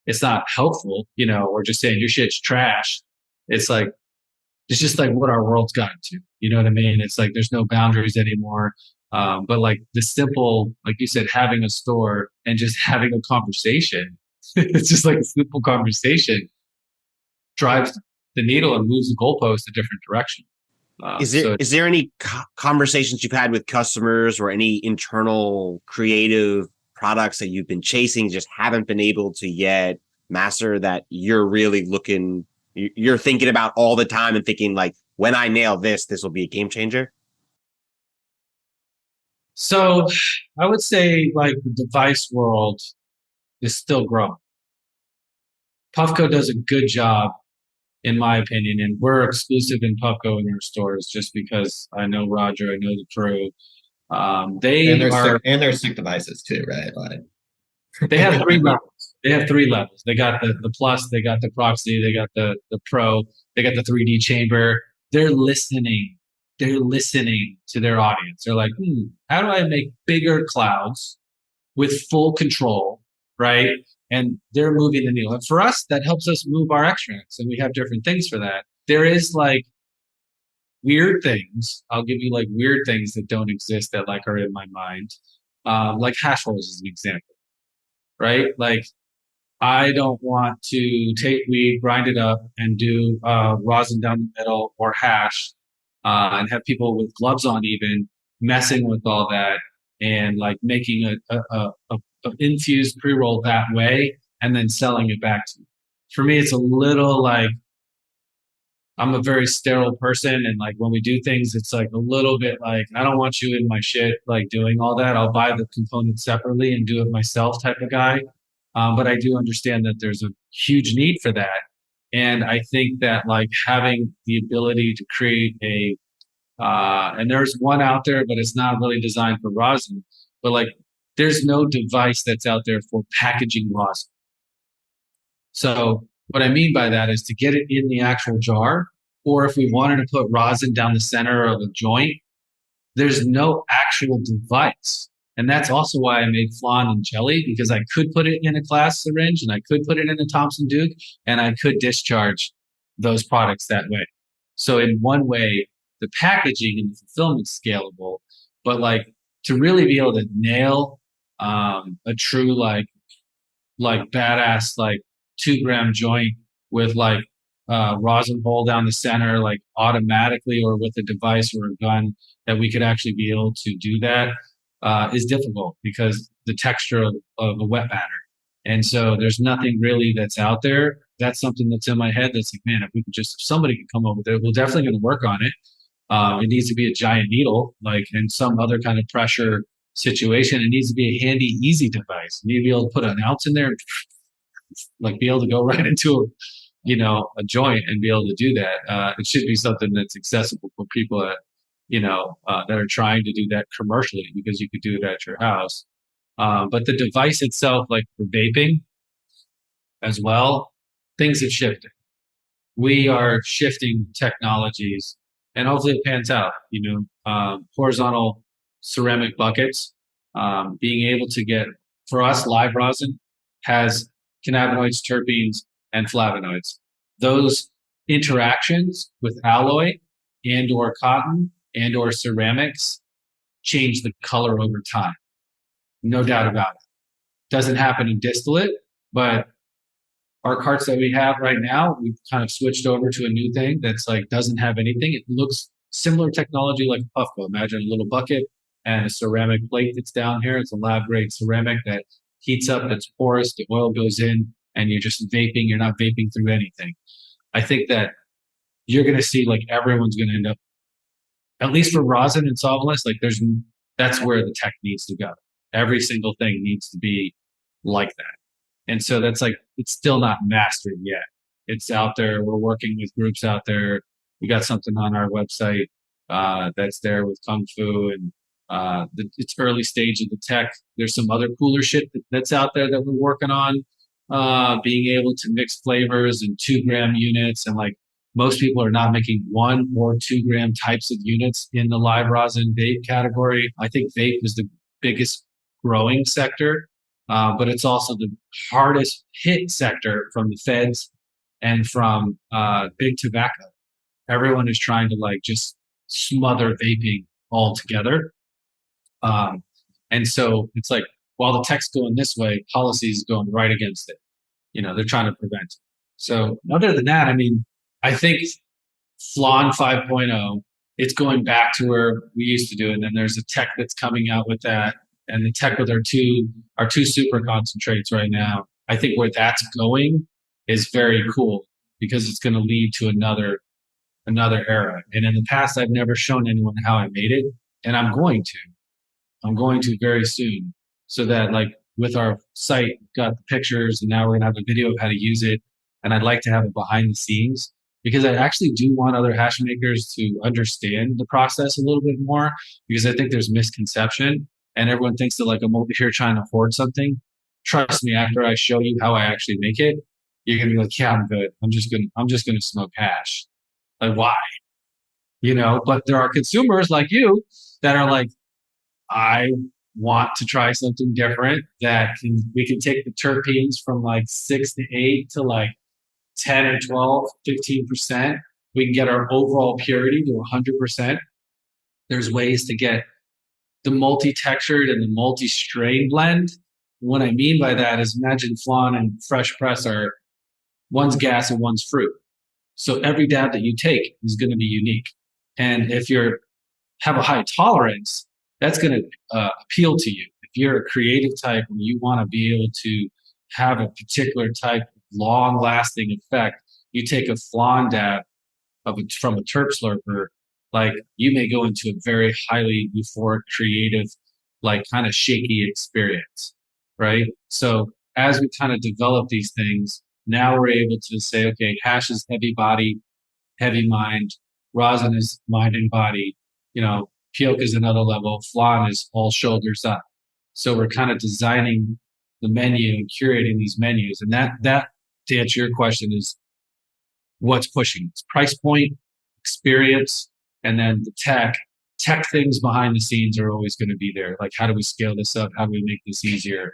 it's not helpful, or just saying your shit's trash. It's like, it's just like what our world's gotten to, you know what I mean? It's like, there's no boundaries anymore. But like the simple, like you said, having a store and just having a conversation, it's just like a simple conversation drives the needle and moves the goalpost a different direction. Is there any conversations you've had with customers or any internal creative products that you've been chasing, just haven't been able to yet master, that you're really you're thinking about all the time and thinking like, when I nail this, this will be a game changer? So I would say like the device world is still growing. Puffco does a good job, in my opinion, and we're exclusive in Puffco in our stores just because I know Roger, I know the crew. And there's sick devices too, right? Like they have three levels. They have three levels. They got the plus, they got the proxy, they got the pro, they got the 3D chamber. They're listening. They're listening to their audience. They're like, how do I make bigger clouds with full control, right? And they're moving the needle. And for us, that helps us move our extracts, and we have different things for that. There is like weird things. I'll give you like weird things that don't exist that like are in my mind. Like hash rolls is an example, right? Like I don't want to take weed, grind it up, and do rosin down the middle or hash, and have people with gloves on even messing with all that and like making a infused pre-roll that way and then selling it back to you. For me, it's a little like I'm a very sterile person, and like when we do things, it's like a little bit like I don't want you in my shit like doing all that. I'll buy the components separately and do it myself type of guy. But I do understand that there's a huge need for that, and I think that like having the ability to create a and there's one out there, but it's not really designed for rosin. But like, there's no device that's out there for packaging rosin. So what I mean by that is to get it in the actual jar, or if we wanted to put rosin down the center of a joint, there's no actual device. And that's also why I made Flan and jelly, because I could put it in a glass syringe and I could put it in a Thompson Duke and I could discharge those products that way. So in one way, the packaging and the fulfillment scalable, but like to really be able to nail a true like badass like 2 gram joint with like rosin hole down the center, like automatically or with a device or a gun that we could actually be able to do that is difficult because the texture of a wet batter. And so there's nothing really that's out there. That's something that's in my head. That's like, man, if we could just, if somebody could come up with it, we're definitely going to work on it. It needs to be a giant needle, like in some other kind of pressure situation. It needs to be a handy, easy device. You need to be able to put an ounce in there, and, like be able to go right into a joint and be able to do that. It should be something that's accessible for people that that are trying to do that commercially, because you could do it at your house. But the device itself, like for vaping as well, things have shifted. We are shifting technologies, and hopefully it pans out. Horizontal ceramic buckets, being able to get, for us, live rosin has cannabinoids, terpenes, and flavonoids. Those interactions with alloy and or cotton and or ceramics change the color over time. No doubt about it. Doesn't happen in distillate, but our carts that we have right now, we've kind of switched over to a new thing that's like doesn't have anything. It looks similar technology like Puffco. Imagine a little bucket and a ceramic plate that's down here. It's a lab grade ceramic that heats up, that's porous, the oil goes in, and you're just vaping. You're not vaping through anything. I think that you're going to see like everyone's going to end up, at least for rosin and solventless, like that's where the tech needs to go. Every single thing needs to be like that. And so that's like, it's still not mastered yet. It's out there. We're working with groups out there. We got something on our website that's there with Kung Fu, and it's early stage of the tech. There's some other cooler shit that's out there that we're working on, being able to mix flavors in 2 gram units. And like most people are not making 1 or 2 gram types of units in the live rosin vape category. I think vape is the biggest growing sector. But it's also the hardest hit sector from the feds and from big tobacco. Everyone is trying to like just smother vaping altogether. And so it's like, while the tech's going this way, policy is going right against it. They're trying to prevent it. So other than that, I mean, I think Flan 5.0, it's going back to where we used to do it. And then there's a tech that's coming out with that. And the tech with our two super concentrates right now, I think where that's going is very cool, because it's going to lead to another another era. And in the past, I've never shown anyone how I made it, and I'm going to. I'm going to very soon, so that like with our site, got the pictures, and now we're gonna have a video of how to use it. And I'd like to have it behind the scenes because I actually do want other hash makers to understand the process a little bit more, because I think there's misconception and everyone thinks that like I'm over here trying to hoard something. Trust me, after I show you how I actually make it, you're gonna be like, yeah, I'm good. I'm just gonna smoke hash. Like why? But there are consumers like you that are like, I want to try something different we can take the terpenes from like 6 to 8 to like 10 or 12, 15%. We can get our overall purity to 100%. There's ways to get the multi-textured and the multi-strain blend. What I mean by that is imagine Flan and fresh press are one's gas and one's fruit. So every dab that you take is going to be unique. And if you have a high tolerance, that's going to appeal to you. If you're a creative type and you want to be able to have a particular type of long-lasting effect, you take a Flan dab from a terp slurper, like you may go into a very highly euphoric, creative, like kind of shaky experience, right? So as we kind of develop these things, now we're able to say, okay, hash is heavy body, heavy mind, rosin is mind and body, Pioke is another level, Flan is all shoulders up. So we're kind of designing the menu and curating these menus. And that to answer your question is what's pushing. It's price point, experience, and then the tech things behind the scenes are always going to be there. Like, how do we scale this up? How do we make this easier?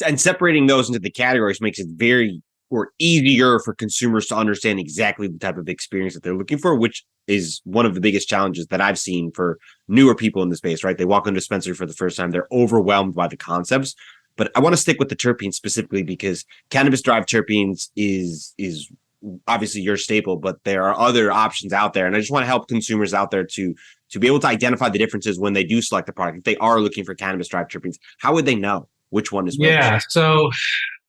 And separating those into the categories makes it very or easier for consumers to understand exactly the type of experience that they're looking for, which is one of the biggest challenges that I've seen for newer people in the space, right? They walk into a dispensary for the first time, they're overwhelmed by the concepts. But I want to stick with the terpenes specifically because cannabis-derived terpenes is obviously your staple, but there are other options out there. And I just want to help consumers out there to be able to identify the differences when they do select the product. If they are looking for cannabis-derived terpenes, how would they know which one is which? Yeah, so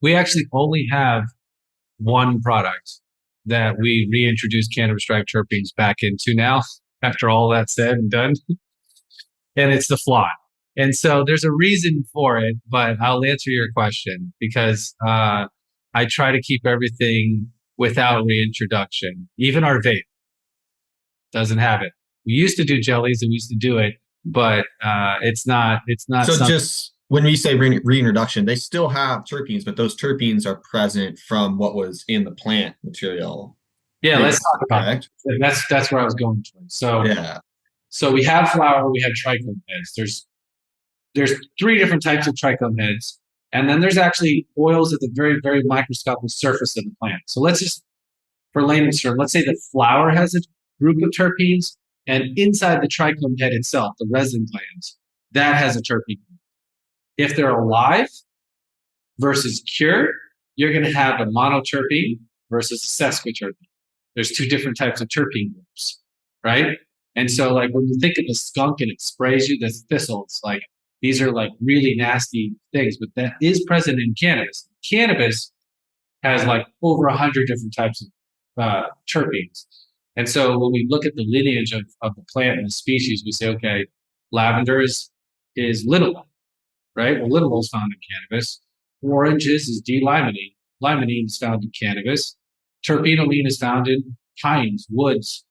we actually only have one product that we reintroduced cannabis-derived terpenes back into now, after all that said and done, and it's the Flan. And so there's a reason for it, but I'll answer your question because I try to keep everything without reintroduction. Even our vape doesn't have it. We used to do jellies and we used to do it, but it's not. So just when we say reintroduction, they still have terpenes, but those terpenes are present from what was in the plant material. Yeah, let's talk about it. That's where I was going towards. So yeah. So we have flower, we have trichome heads. There's 3 different types of trichome heads, and then there's actually oils at the very, very microscopic surface of the plant. So let's just, for layman's term, let's say the flower has a group of terpenes, and inside the trichome head itself, the resin glands, that has a terpene. If they're alive versus cured, you're going to have a monoterpene versus a sesquiterpene. There's 2 different types of terpene groups, right? And so, like, when you think of the skunk and it sprays you, the thistles, like, these are like really nasty things, but that is present in cannabis. Cannabis has like over 100 different types of terpenes. And so when we look at the lineage of the plant and the species, we say, okay, lavender is linalool, right? Well, linalool is found in cannabis. Oranges is D-limonene. Limonene is found in cannabis. Terpenoline is found in pines, woods,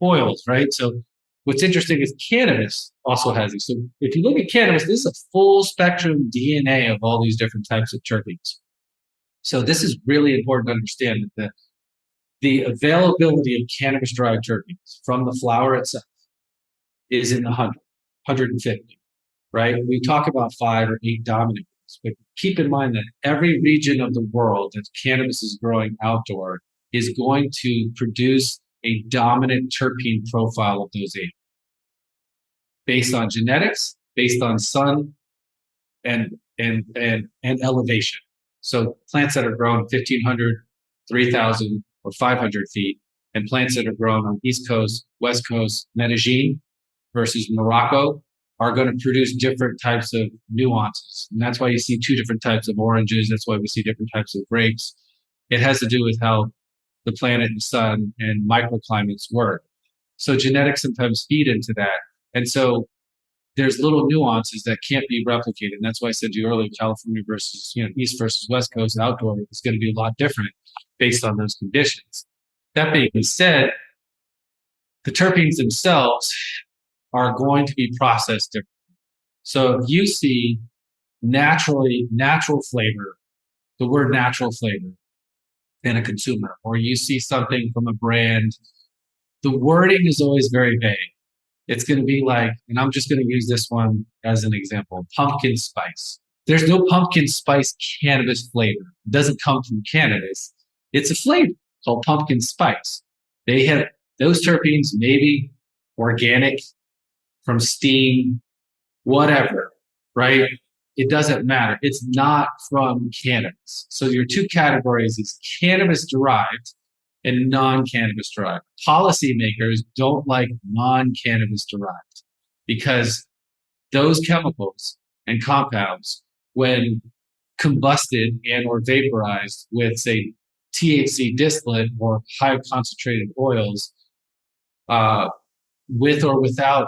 oils, right? So what's interesting is cannabis also has these. So if you look at cannabis, this is a full spectrum DNA of all these different types of terpenes. So this is really important to understand that the availability of cannabis-derived terpenes from the flower itself is in the 150, right? We talk about 5 or 8 dominant groups, but keep in mind that every region of the world that cannabis is growing outdoor is going to produce a dominant terpene profile of those 8, based on genetics, based on sun, and elevation. So plants that are grown 1,500, 3,000, or 500 feet, and plants that are grown on East Coast, West Coast, Medellin versus Morocco are going to produce different types of nuances. And that's why you see 2 different types of oranges. That's why we see different types of grapes. It has to do with how the planet and sun and microclimates work. So genetics sometimes feed into that. And so there's little nuances that can't be replicated. And that's why I said to you earlier, California versus, East versus West Coast outdoor is going to be a lot different based on those conditions. That being said, the terpenes themselves are going to be processed differently. So if you see natural flavor, the word natural flavor in a consumer, or you see something from a brand, the wording is always very vague. It's going to be like, and I'm just going to use this one as an example, pumpkin spice. There's no pumpkin spice cannabis flavor. It doesn't come from cannabis. It's a flavor called pumpkin spice. They have those terpenes, maybe organic, from steam, whatever, right? It doesn't matter. It's not from cannabis. So your two categories is cannabis-derived and non-cannabis derived. Policymakers don't like non-cannabis derived because those chemicals and compounds, when combusted and or vaporized with, say, THC distillate or high concentrated oils, with or without,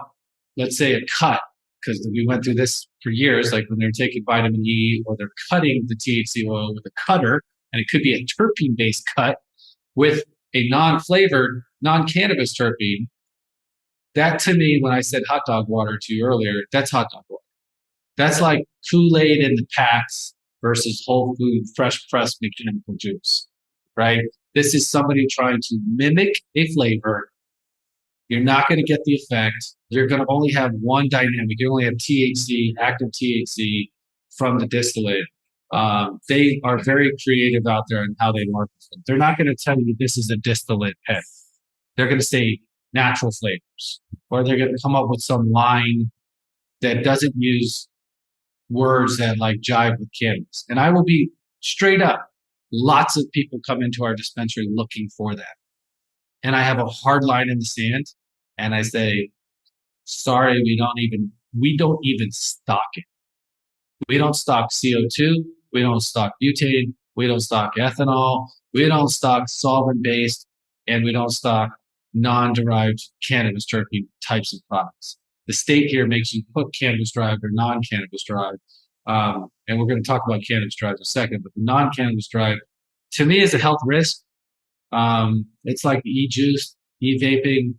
let's say, a cut, because we went through this for years, like when they're taking vitamin E or they're cutting the THC oil with a cutter, and it could be a terpene-based cut with a non-flavored, non-cannabis terpene. That to me, when I said hot dog water to you earlier, that's hot dog water. That's like Kool-Aid in the packs versus whole food, fresh pressed mechanical juice, right? This is somebody trying to mimic a flavor. You're not going to get the effect. You're going to only have one dynamic. You only have THC, active THC from the distillate. They are very creative out there in how they market them. They're not going to tell you this is a distillate pen. They're going to say natural flavors, or they're going to come up with some line that doesn't use words that like jive with cannabis. And I will be straight up. Lots of people come into our dispensary looking for that. And I have a hard line in the sand, and I say, sorry, we don't even stock it. We don't stock CO2, we don't stock butane, we don't stock ethanol, we don't stock solvent-based, and we don't stock non-derived cannabis terpene types of products. The state here makes you put cannabis-derived or non-cannabis derived, and we're going to talk about cannabis-derived in a second, but the non-cannabis derived, to me, is a health risk. It's like e-juice, e-vaping.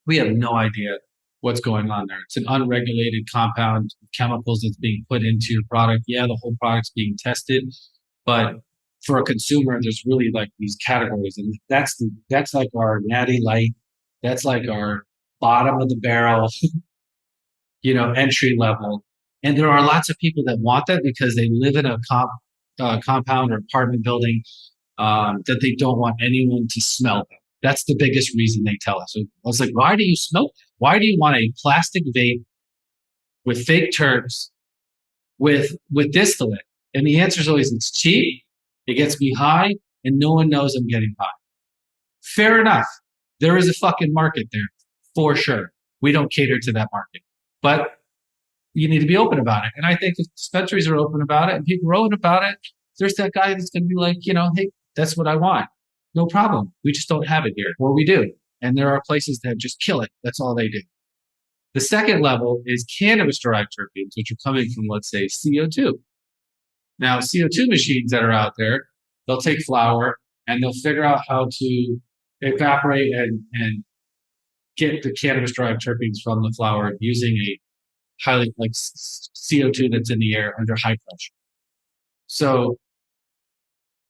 We have no idea what's going on there. It's an unregulated compound, chemicals that's being put into your product. Yeah, the whole product's being tested, but for a consumer, there's really like these categories, and that's like our natty light. That's like our bottom of the barrel, entry level. And there are lots of people that want that because they live in a compound or apartment building that they don't want anyone to smell them. That's the biggest reason they tell us. So I was like, why do you smoke that? Why do you want a plastic vape with fake terps with distillate? And the answer is always, it's cheap, it gets me high, and no one knows I'm getting high. Fair enough. There is a fucking market there, for sure. We don't cater to that market. But you need to be open about it. And I think if dispensaries are open about it and people are open about it, there's that guy that's going to be like, hey, that's what I want. No problem. We just don't have it here. Or we do. And there are places that just kill it. That's all they do. The second level is cannabis-derived terpenes, which are coming from, let's say, CO2. Now, CO2 machines that are out there, they'll take flower and they'll figure out how to evaporate and get the cannabis-derived terpenes from the flower using a highly, like CO2 that's in the air under high pressure. So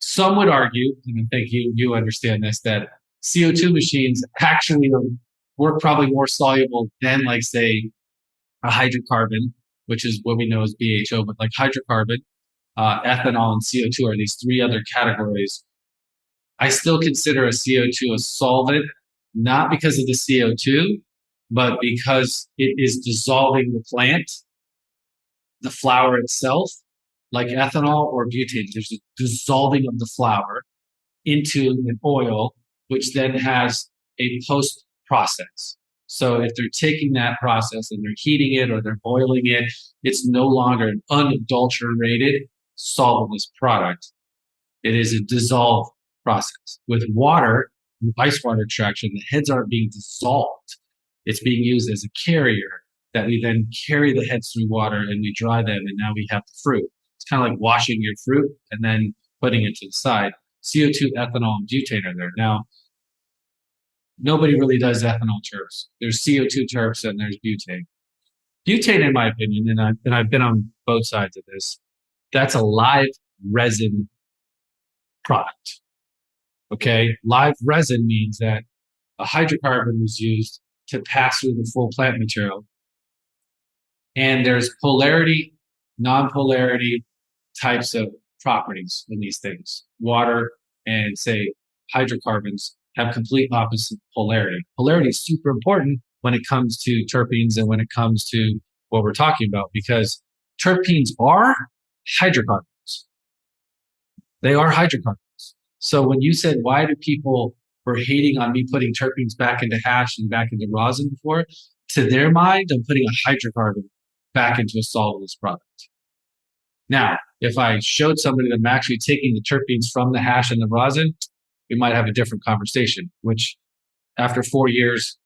some would argue, and I think you understand this, that CO2 machines actually work probably more soluble than, like, say, a hydrocarbon, which is what we know as BHO, but like hydrocarbon, ethanol, and CO2 are these three other categories. I still consider a CO2 a solvent, not because of the CO2, but because it is dissolving the plant, the flower itself, like ethanol or butane. There's a dissolving of the flower into an oil, which then has a post-process. So if they're taking that process and they're heating it or they're boiling it, it's no longer an unadulterated solventless product. It is a dissolved process. With water, ice water extraction, the heads aren't being dissolved. It's being used as a carrier that we then carry the heads through water and we dry them, and now we have the fruit. It's kind of like washing your fruit and then putting it to the side. CO2, ethanol, and butane are there. Now, nobody really does ethanol terps. There's CO2 terps and there's butane. Butane, in my opinion, and I've been on both sides of this, that's a live resin product. Okay? Live resin means that a hydrocarbon was used to pass through the full plant material. And there's polarity, non-polarity types of properties in these things. Water and, say, hydrocarbons have complete opposite polarity. Polarity is super important when it comes to terpenes and when it comes to what we're talking about, because terpenes are hydrocarbons. They are hydrocarbons. So when you said, why do people were hating on me putting terpenes back into hash and back into rosin before, to their mind, I'm putting a hydrocarbon back into a soluble product. Now, if I showed somebody that I'm actually taking the terpenes from the hash and the rosin, we might have a different conversation, which after 4 years,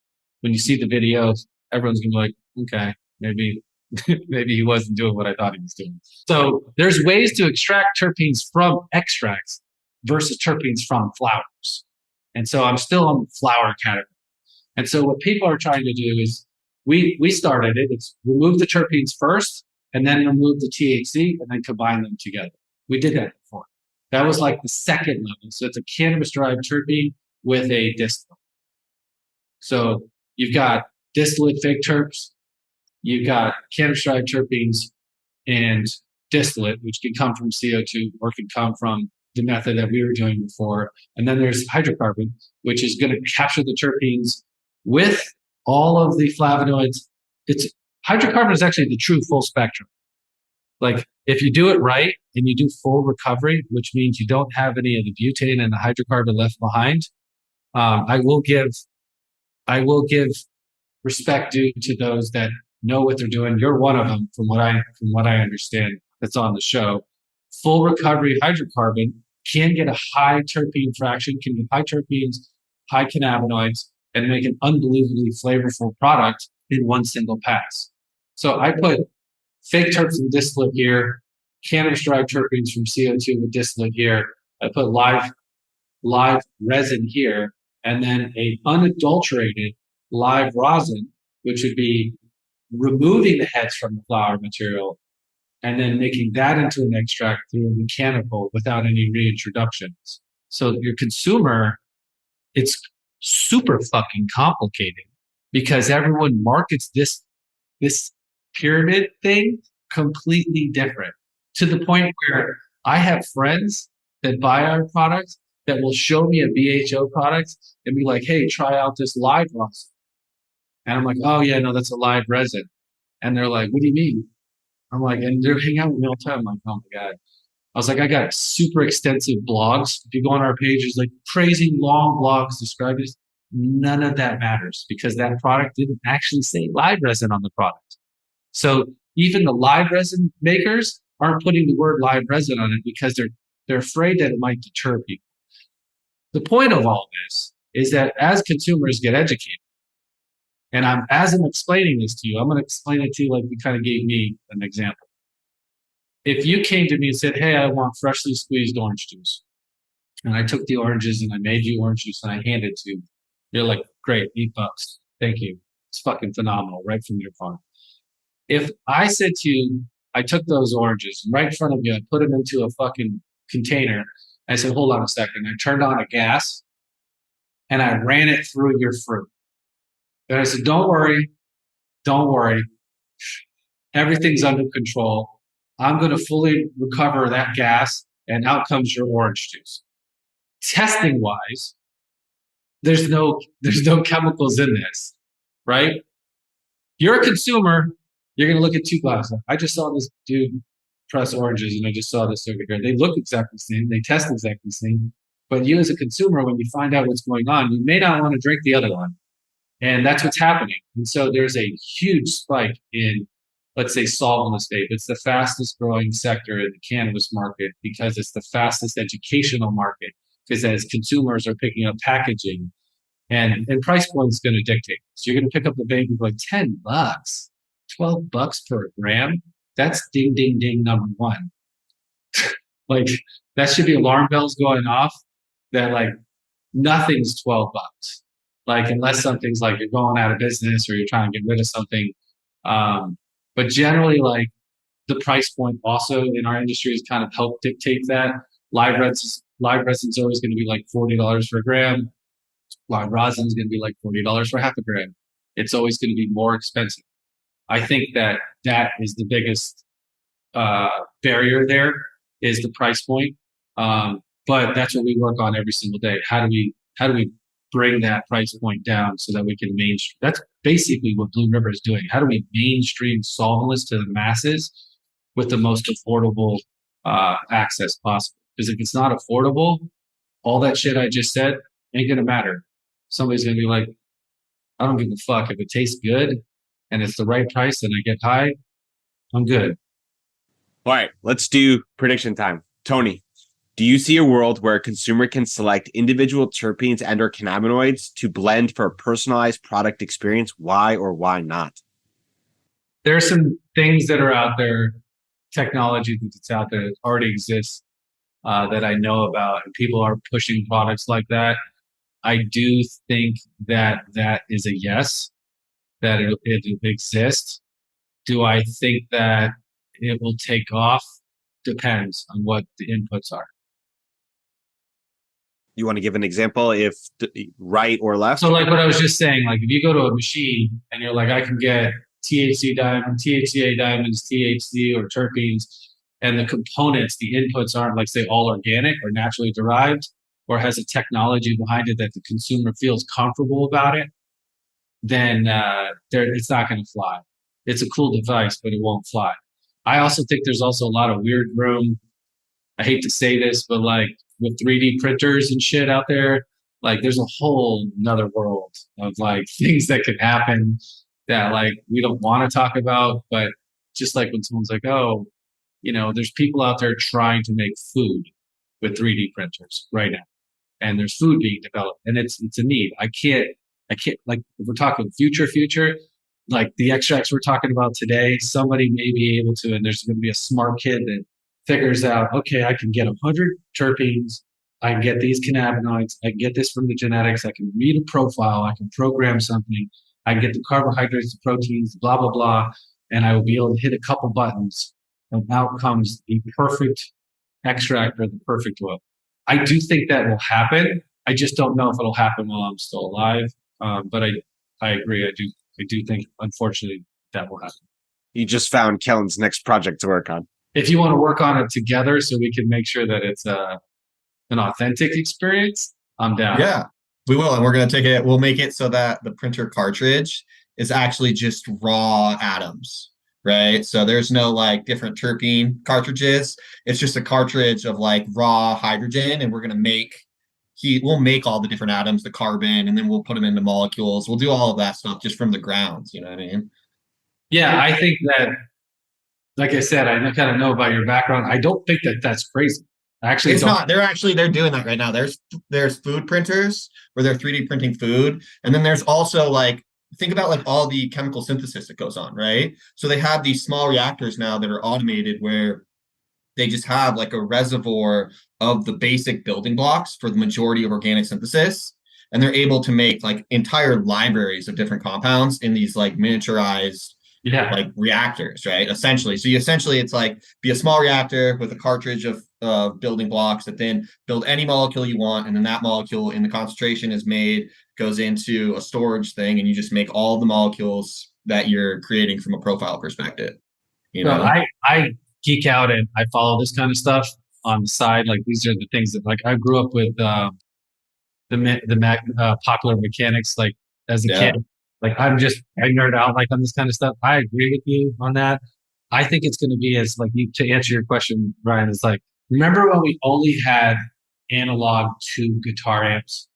when you see the videos, everyone's gonna be like, okay, maybe maybe he wasn't doing what I thought he was doing. So there's ways to extract terpenes from extracts versus terpenes from flowers. And so I'm still on the flower category. And so what people are trying to do is we started it. It's remove the terpenes first and then remove the THC and then combine them together. We did that before. That was like the second level. So it's a cannabis-derived terpene with a distillate. So you've got distillate fig terps, you've got cannabis-derived terpenes and distillate, which can come from CO2 or can come from the method that we were doing before. And then there's hydrocarbon, which is going to capture the terpenes with all of the flavonoids. Hydrocarbon is actually the true full spectrum. Like if you do it right and you do full recovery, which means you don't have any of the butane and the hydrocarbon left behind, I will give respect due to those that know what they're doing. You're one of them, from what I understand, that's on the show. Full recovery hydrocarbon can get a high terpene fraction, can get high terpenes, high cannabinoids, and make an unbelievably flavorful product in one single pass. So I put fake terps and distillate here, cannabis-derived terpenes from CO2 with distillate here. I put live resin here, and then a unadulterated live rosin, which would be removing the heads from the flower material and then making that into an extract through a mechanical without any reintroductions. So your consumer, it's super fucking complicated because everyone markets this pyramid thing completely different, to the point where I have friends that buy our products that will show me a BHO product and be like, hey, try out this live rosin. And I'm like, oh yeah, no, that's a live resin. And they're like, what do you mean? I'm like, and they're hanging out with me all the time. I'm like, oh my God. I was like, I got super extensive blogs. If you go on our page, there's like crazy long blogs describing this. None of that matters because that product didn't actually say live resin on the product. So even the live resin makers aren't putting the word live resin on it because they're afraid that it might deter people. The point of all this is that as consumers get educated, and as I'm explaining this to you, I'm going to explain it to you like you kind of gave me an example. If you came to me and said, hey, I want freshly squeezed orange juice, and I took the oranges and I made you orange juice and I handed it to you, you're like, great, $8. Thank you. It's fucking phenomenal, right from your farm. If I said to you, I took those oranges right in front of you, I put them into a fucking container, I said, hold on a second. I turned on a gas and I ran it through your fruit. And I said, don't worry. Everything's under control. I'm going to fully recover that gas and out comes your orange juice. Testing wise, there's no chemicals in this, right? You're a consumer. You're going to look at two glasses. I just saw this dude press oranges and I just saw this over here. They look exactly the same. They test exactly the same. But you as a consumer, when you find out what's going on, you may not want to drink the other one. And that's what's happening. And so there's a huge spike in, let's say, solventless vape. It's the fastest growing sector in the cannabis market because it's the fastest educational market. because as consumers are picking up packaging and price point is going to dictate. So you're going to pick up the vape for like $10, $12 per gram. That's ding, ding, ding, number one. Like that should be alarm bells going off that like nothing's $12. Like unless something's like you're going out of business or you're trying to get rid of something. But generally like the price point also in our industry has kind of helped dictate that. Live resin's always going to be like $40 per gram. Live rosin is going to be like $40 for half a gram. It's always going to be more expensive. I think that is the biggest barrier there is the price point. But that's what we work on every single day. How do we bring that price point down so that we can mainstream? That's basically what Blue River is doing. How do we mainstream solventless to the masses with the most affordable access possible? Because if it's not affordable, all that shit I just said ain't gonna matter. Somebody's gonna be like, I don't give a fuck. If it tastes good and it's the right price and I get high, I'm good. All right, let's do prediction time. Tony, do you see a world where a consumer can select individual terpenes and or cannabinoids to blend for a personalized product experience? Why or why not? There are some things that are out there, technology that's out there that already exists that I know about, and people are pushing products like that. I do think that is a yes, that it exists. Do I think that it will take off? Depends on what the inputs are. You want to give an example, if right or left? So like what I was just saying, like if you go to a machine and you're like, I can get THC diamond, THCA diamonds, THC or terpenes, and the components, the inputs aren't like say all organic or naturally derived, or has a technology behind it that the consumer feels comfortable about it, then it's not going to fly. It's a cool device, but it won't fly. I also think there's also a lot of weird room. I hate to say this, but like with 3D printers and shit out there, like there's a whole another world of like things that could happen that like we don't want to talk about. But just like when someone's like, oh, there's people out there trying to make food with 3D printers right now. And there's food being developed and it's a need. I can't like if we're talking future, like the extracts we're talking about today, somebody may be able to, and there's going to be a smart kid that figures out, okay, I can get 100 terpenes. I can get these cannabinoids. I can get this from the genetics. I can read a profile. I can program something. I can get the carbohydrates, the proteins, blah, blah, blah. And I will be able to hit a couple buttons and out comes the perfect extract or the perfect oil. I do think that will happen. I just don't know if it'll happen while I'm still alive. But I agree. I do think, unfortunately, that will happen. You just found Kellen's next project to work on. If you want to work on it together so we can make sure that it's an authentic experience, I'm down. Yeah, we will. And we're going to take it. We'll make it so that the printer cartridge is actually just raw atoms, right? So there's no like different terpene cartridges. It's just a cartridge of like raw hydrogen. And we're going to we'll make all the different atoms, the carbon, and then we'll put them into molecules. We'll do all of that stuff just from the grounds. You know what I mean? Yeah, I think that, like I said, I kind of know about your background. I don't think that that's crazy. Actually, it's not. They're doing that right now. There's food printers where they're 3D printing food, and then there's also like think about like all the chemical synthesis that goes on, right? So they have these small reactors now that are automated where they just have like a reservoir of the basic building blocks for the majority of organic synthesis. And they're able to make like entire libraries of different compounds in these like miniaturized like reactors, right? Essentially. So it's like be a small reactor with a cartridge of building blocks that then build any molecule you want. And then that molecule in the concentration is made, goes into a storage thing, and you just make all the molecules that you're creating from a profile perspective. I geek out and I follow this kind of stuff on the side. Like these are the things that like I grew up with the popular mechanics like as a kid. Like I nerd out like on this kind of stuff. I agree with you on that. I think it's going to be as like to answer your question, Ryan, is like, remember when we only had analog tube guitar amps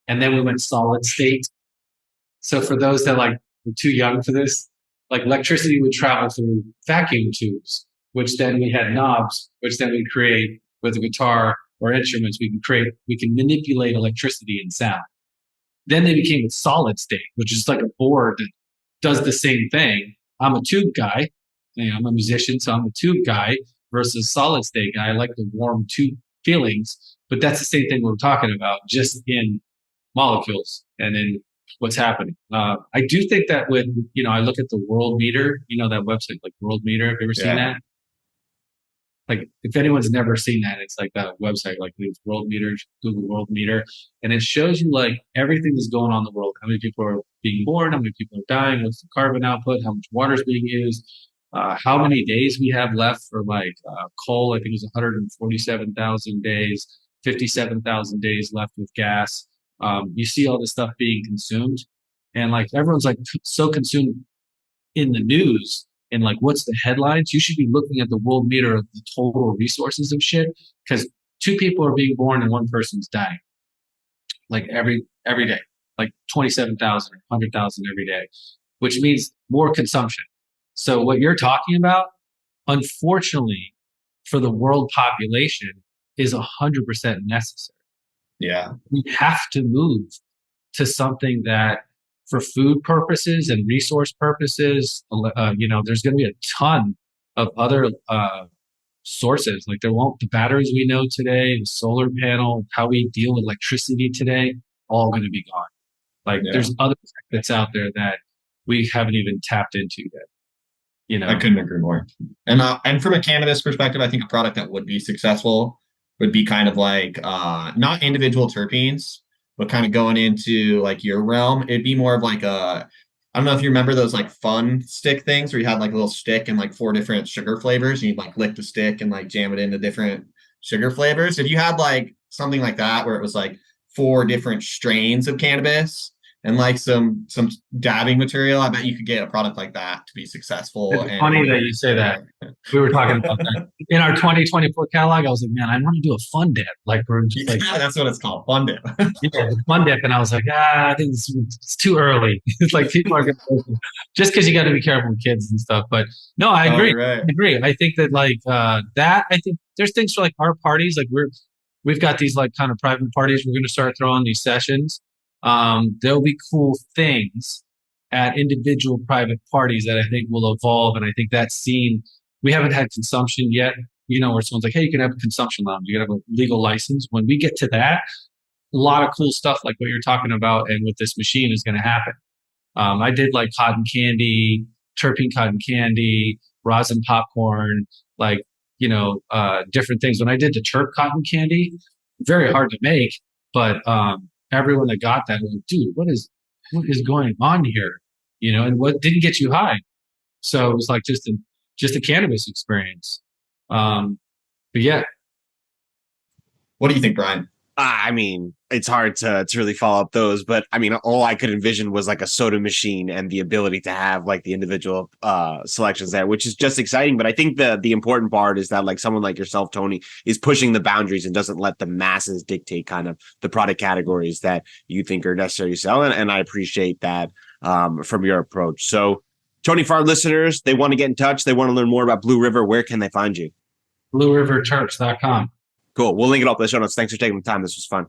and then we went solid state? So for those that like were too young for this, like electricity would travel through vacuum tubes, which then we had knobs, which then we create with a guitar or instruments. We can manipulate electricity and sound. Then they became a solid state, which is like a board that does the same thing. I'm a tube guy. I'm a musician, so I'm a tube guy versus solid state guy. I like the warm tube feelings, but that's the same thing we're talking about, just in molecules and in what's happening. I do think that with, I look at the World Meter, that website, like World Meter. Have you ever seen that? Like, if anyone's never seen that, it's like that website, like these World Meters, Google World Meter, and it shows you like everything that's going on in the world. How many people are being born? How many people are dying? What's the carbon output? How much water is being used? How many days we have left for coal? I think it was 147,000 days, 57,000 days left with gas. You see all this stuff being consumed, and like everyone's like so consumed in the news and like what's the headlines. You should be looking at the World Meter of the total resources of shit, because 2 people are being born and 1 person's dying, like every day, like 27,000 or 100,000 every day, which means more consumption. So what you're talking about, unfortunately, for the world population, is 100% necessary. Yeah. We have to move to something that, for food purposes and resource purposes, there's going to be a ton of other sources. Like there won't, the batteries we know today, the solar panel, how we deal with electricity today, all going to be gone. Like there's other tech that's out there that we haven't even tapped into yet. I couldn't agree more. And from a cannabis perspective, I think a product that would be successful would be kind of like not individual terpenes, but kind of going into like your realm. It'd be more of like I don't know if you remember those like fun stick things where you had like a little stick and like 4 different sugar flavors, and you'd like lick the stick and like jam it into different sugar flavors. If you had like something like that where it was like 4 different strains of cannabis and like some dabbing material, I bet you could get a product like that to be successful. It's funny that you say that. We were talking about that in our 2024 catalog. I was like, man, I want to do a fun dip. Like we're just like, that's what it's called, fun dip. The fun dip, and I was like, I think it's too early. It's like people are going to just because you got to be careful with kids and stuff. But no, I agree. Right. I agree. I think that that. I think there's things for like our parties. Like we've got these like kind of private parties. We're going to start throwing these sessions. There'll be cool things at individual private parties that I think will evolve. And I think that scene, we haven't had consumption yet, where someone's like, hey, you can have a consumption lounge. You can have a legal license. When we get to that, a lot of cool stuff like what you're talking about and with this machine is going to happen. I did like cotton candy, terpene cotton candy, rosin popcorn, different things. When I did the terp cotton candy, very hard to make, but, everyone that got that was like, dude, what is going on here? And what didn't get you high? So it was like just a cannabis experience. But yeah. What do you think, Brian? I mean, it's hard to really follow up those, but I mean, all I could envision was like a soda machine and the ability to have like the individual selections there, which is just exciting. But I think the important part is that like someone like yourself, Tony, is pushing the boundaries and doesn't let the masses dictate kind of the product categories that you think are necessary to sell. And I appreciate that from your approach. So, Tony, for our listeners, they want to get in touch. They want to learn more about Blue River. Where can they find you? BlueRiverTerps.com. Cool. We'll link it up in the show notes. Thanks for taking the time. This was fun.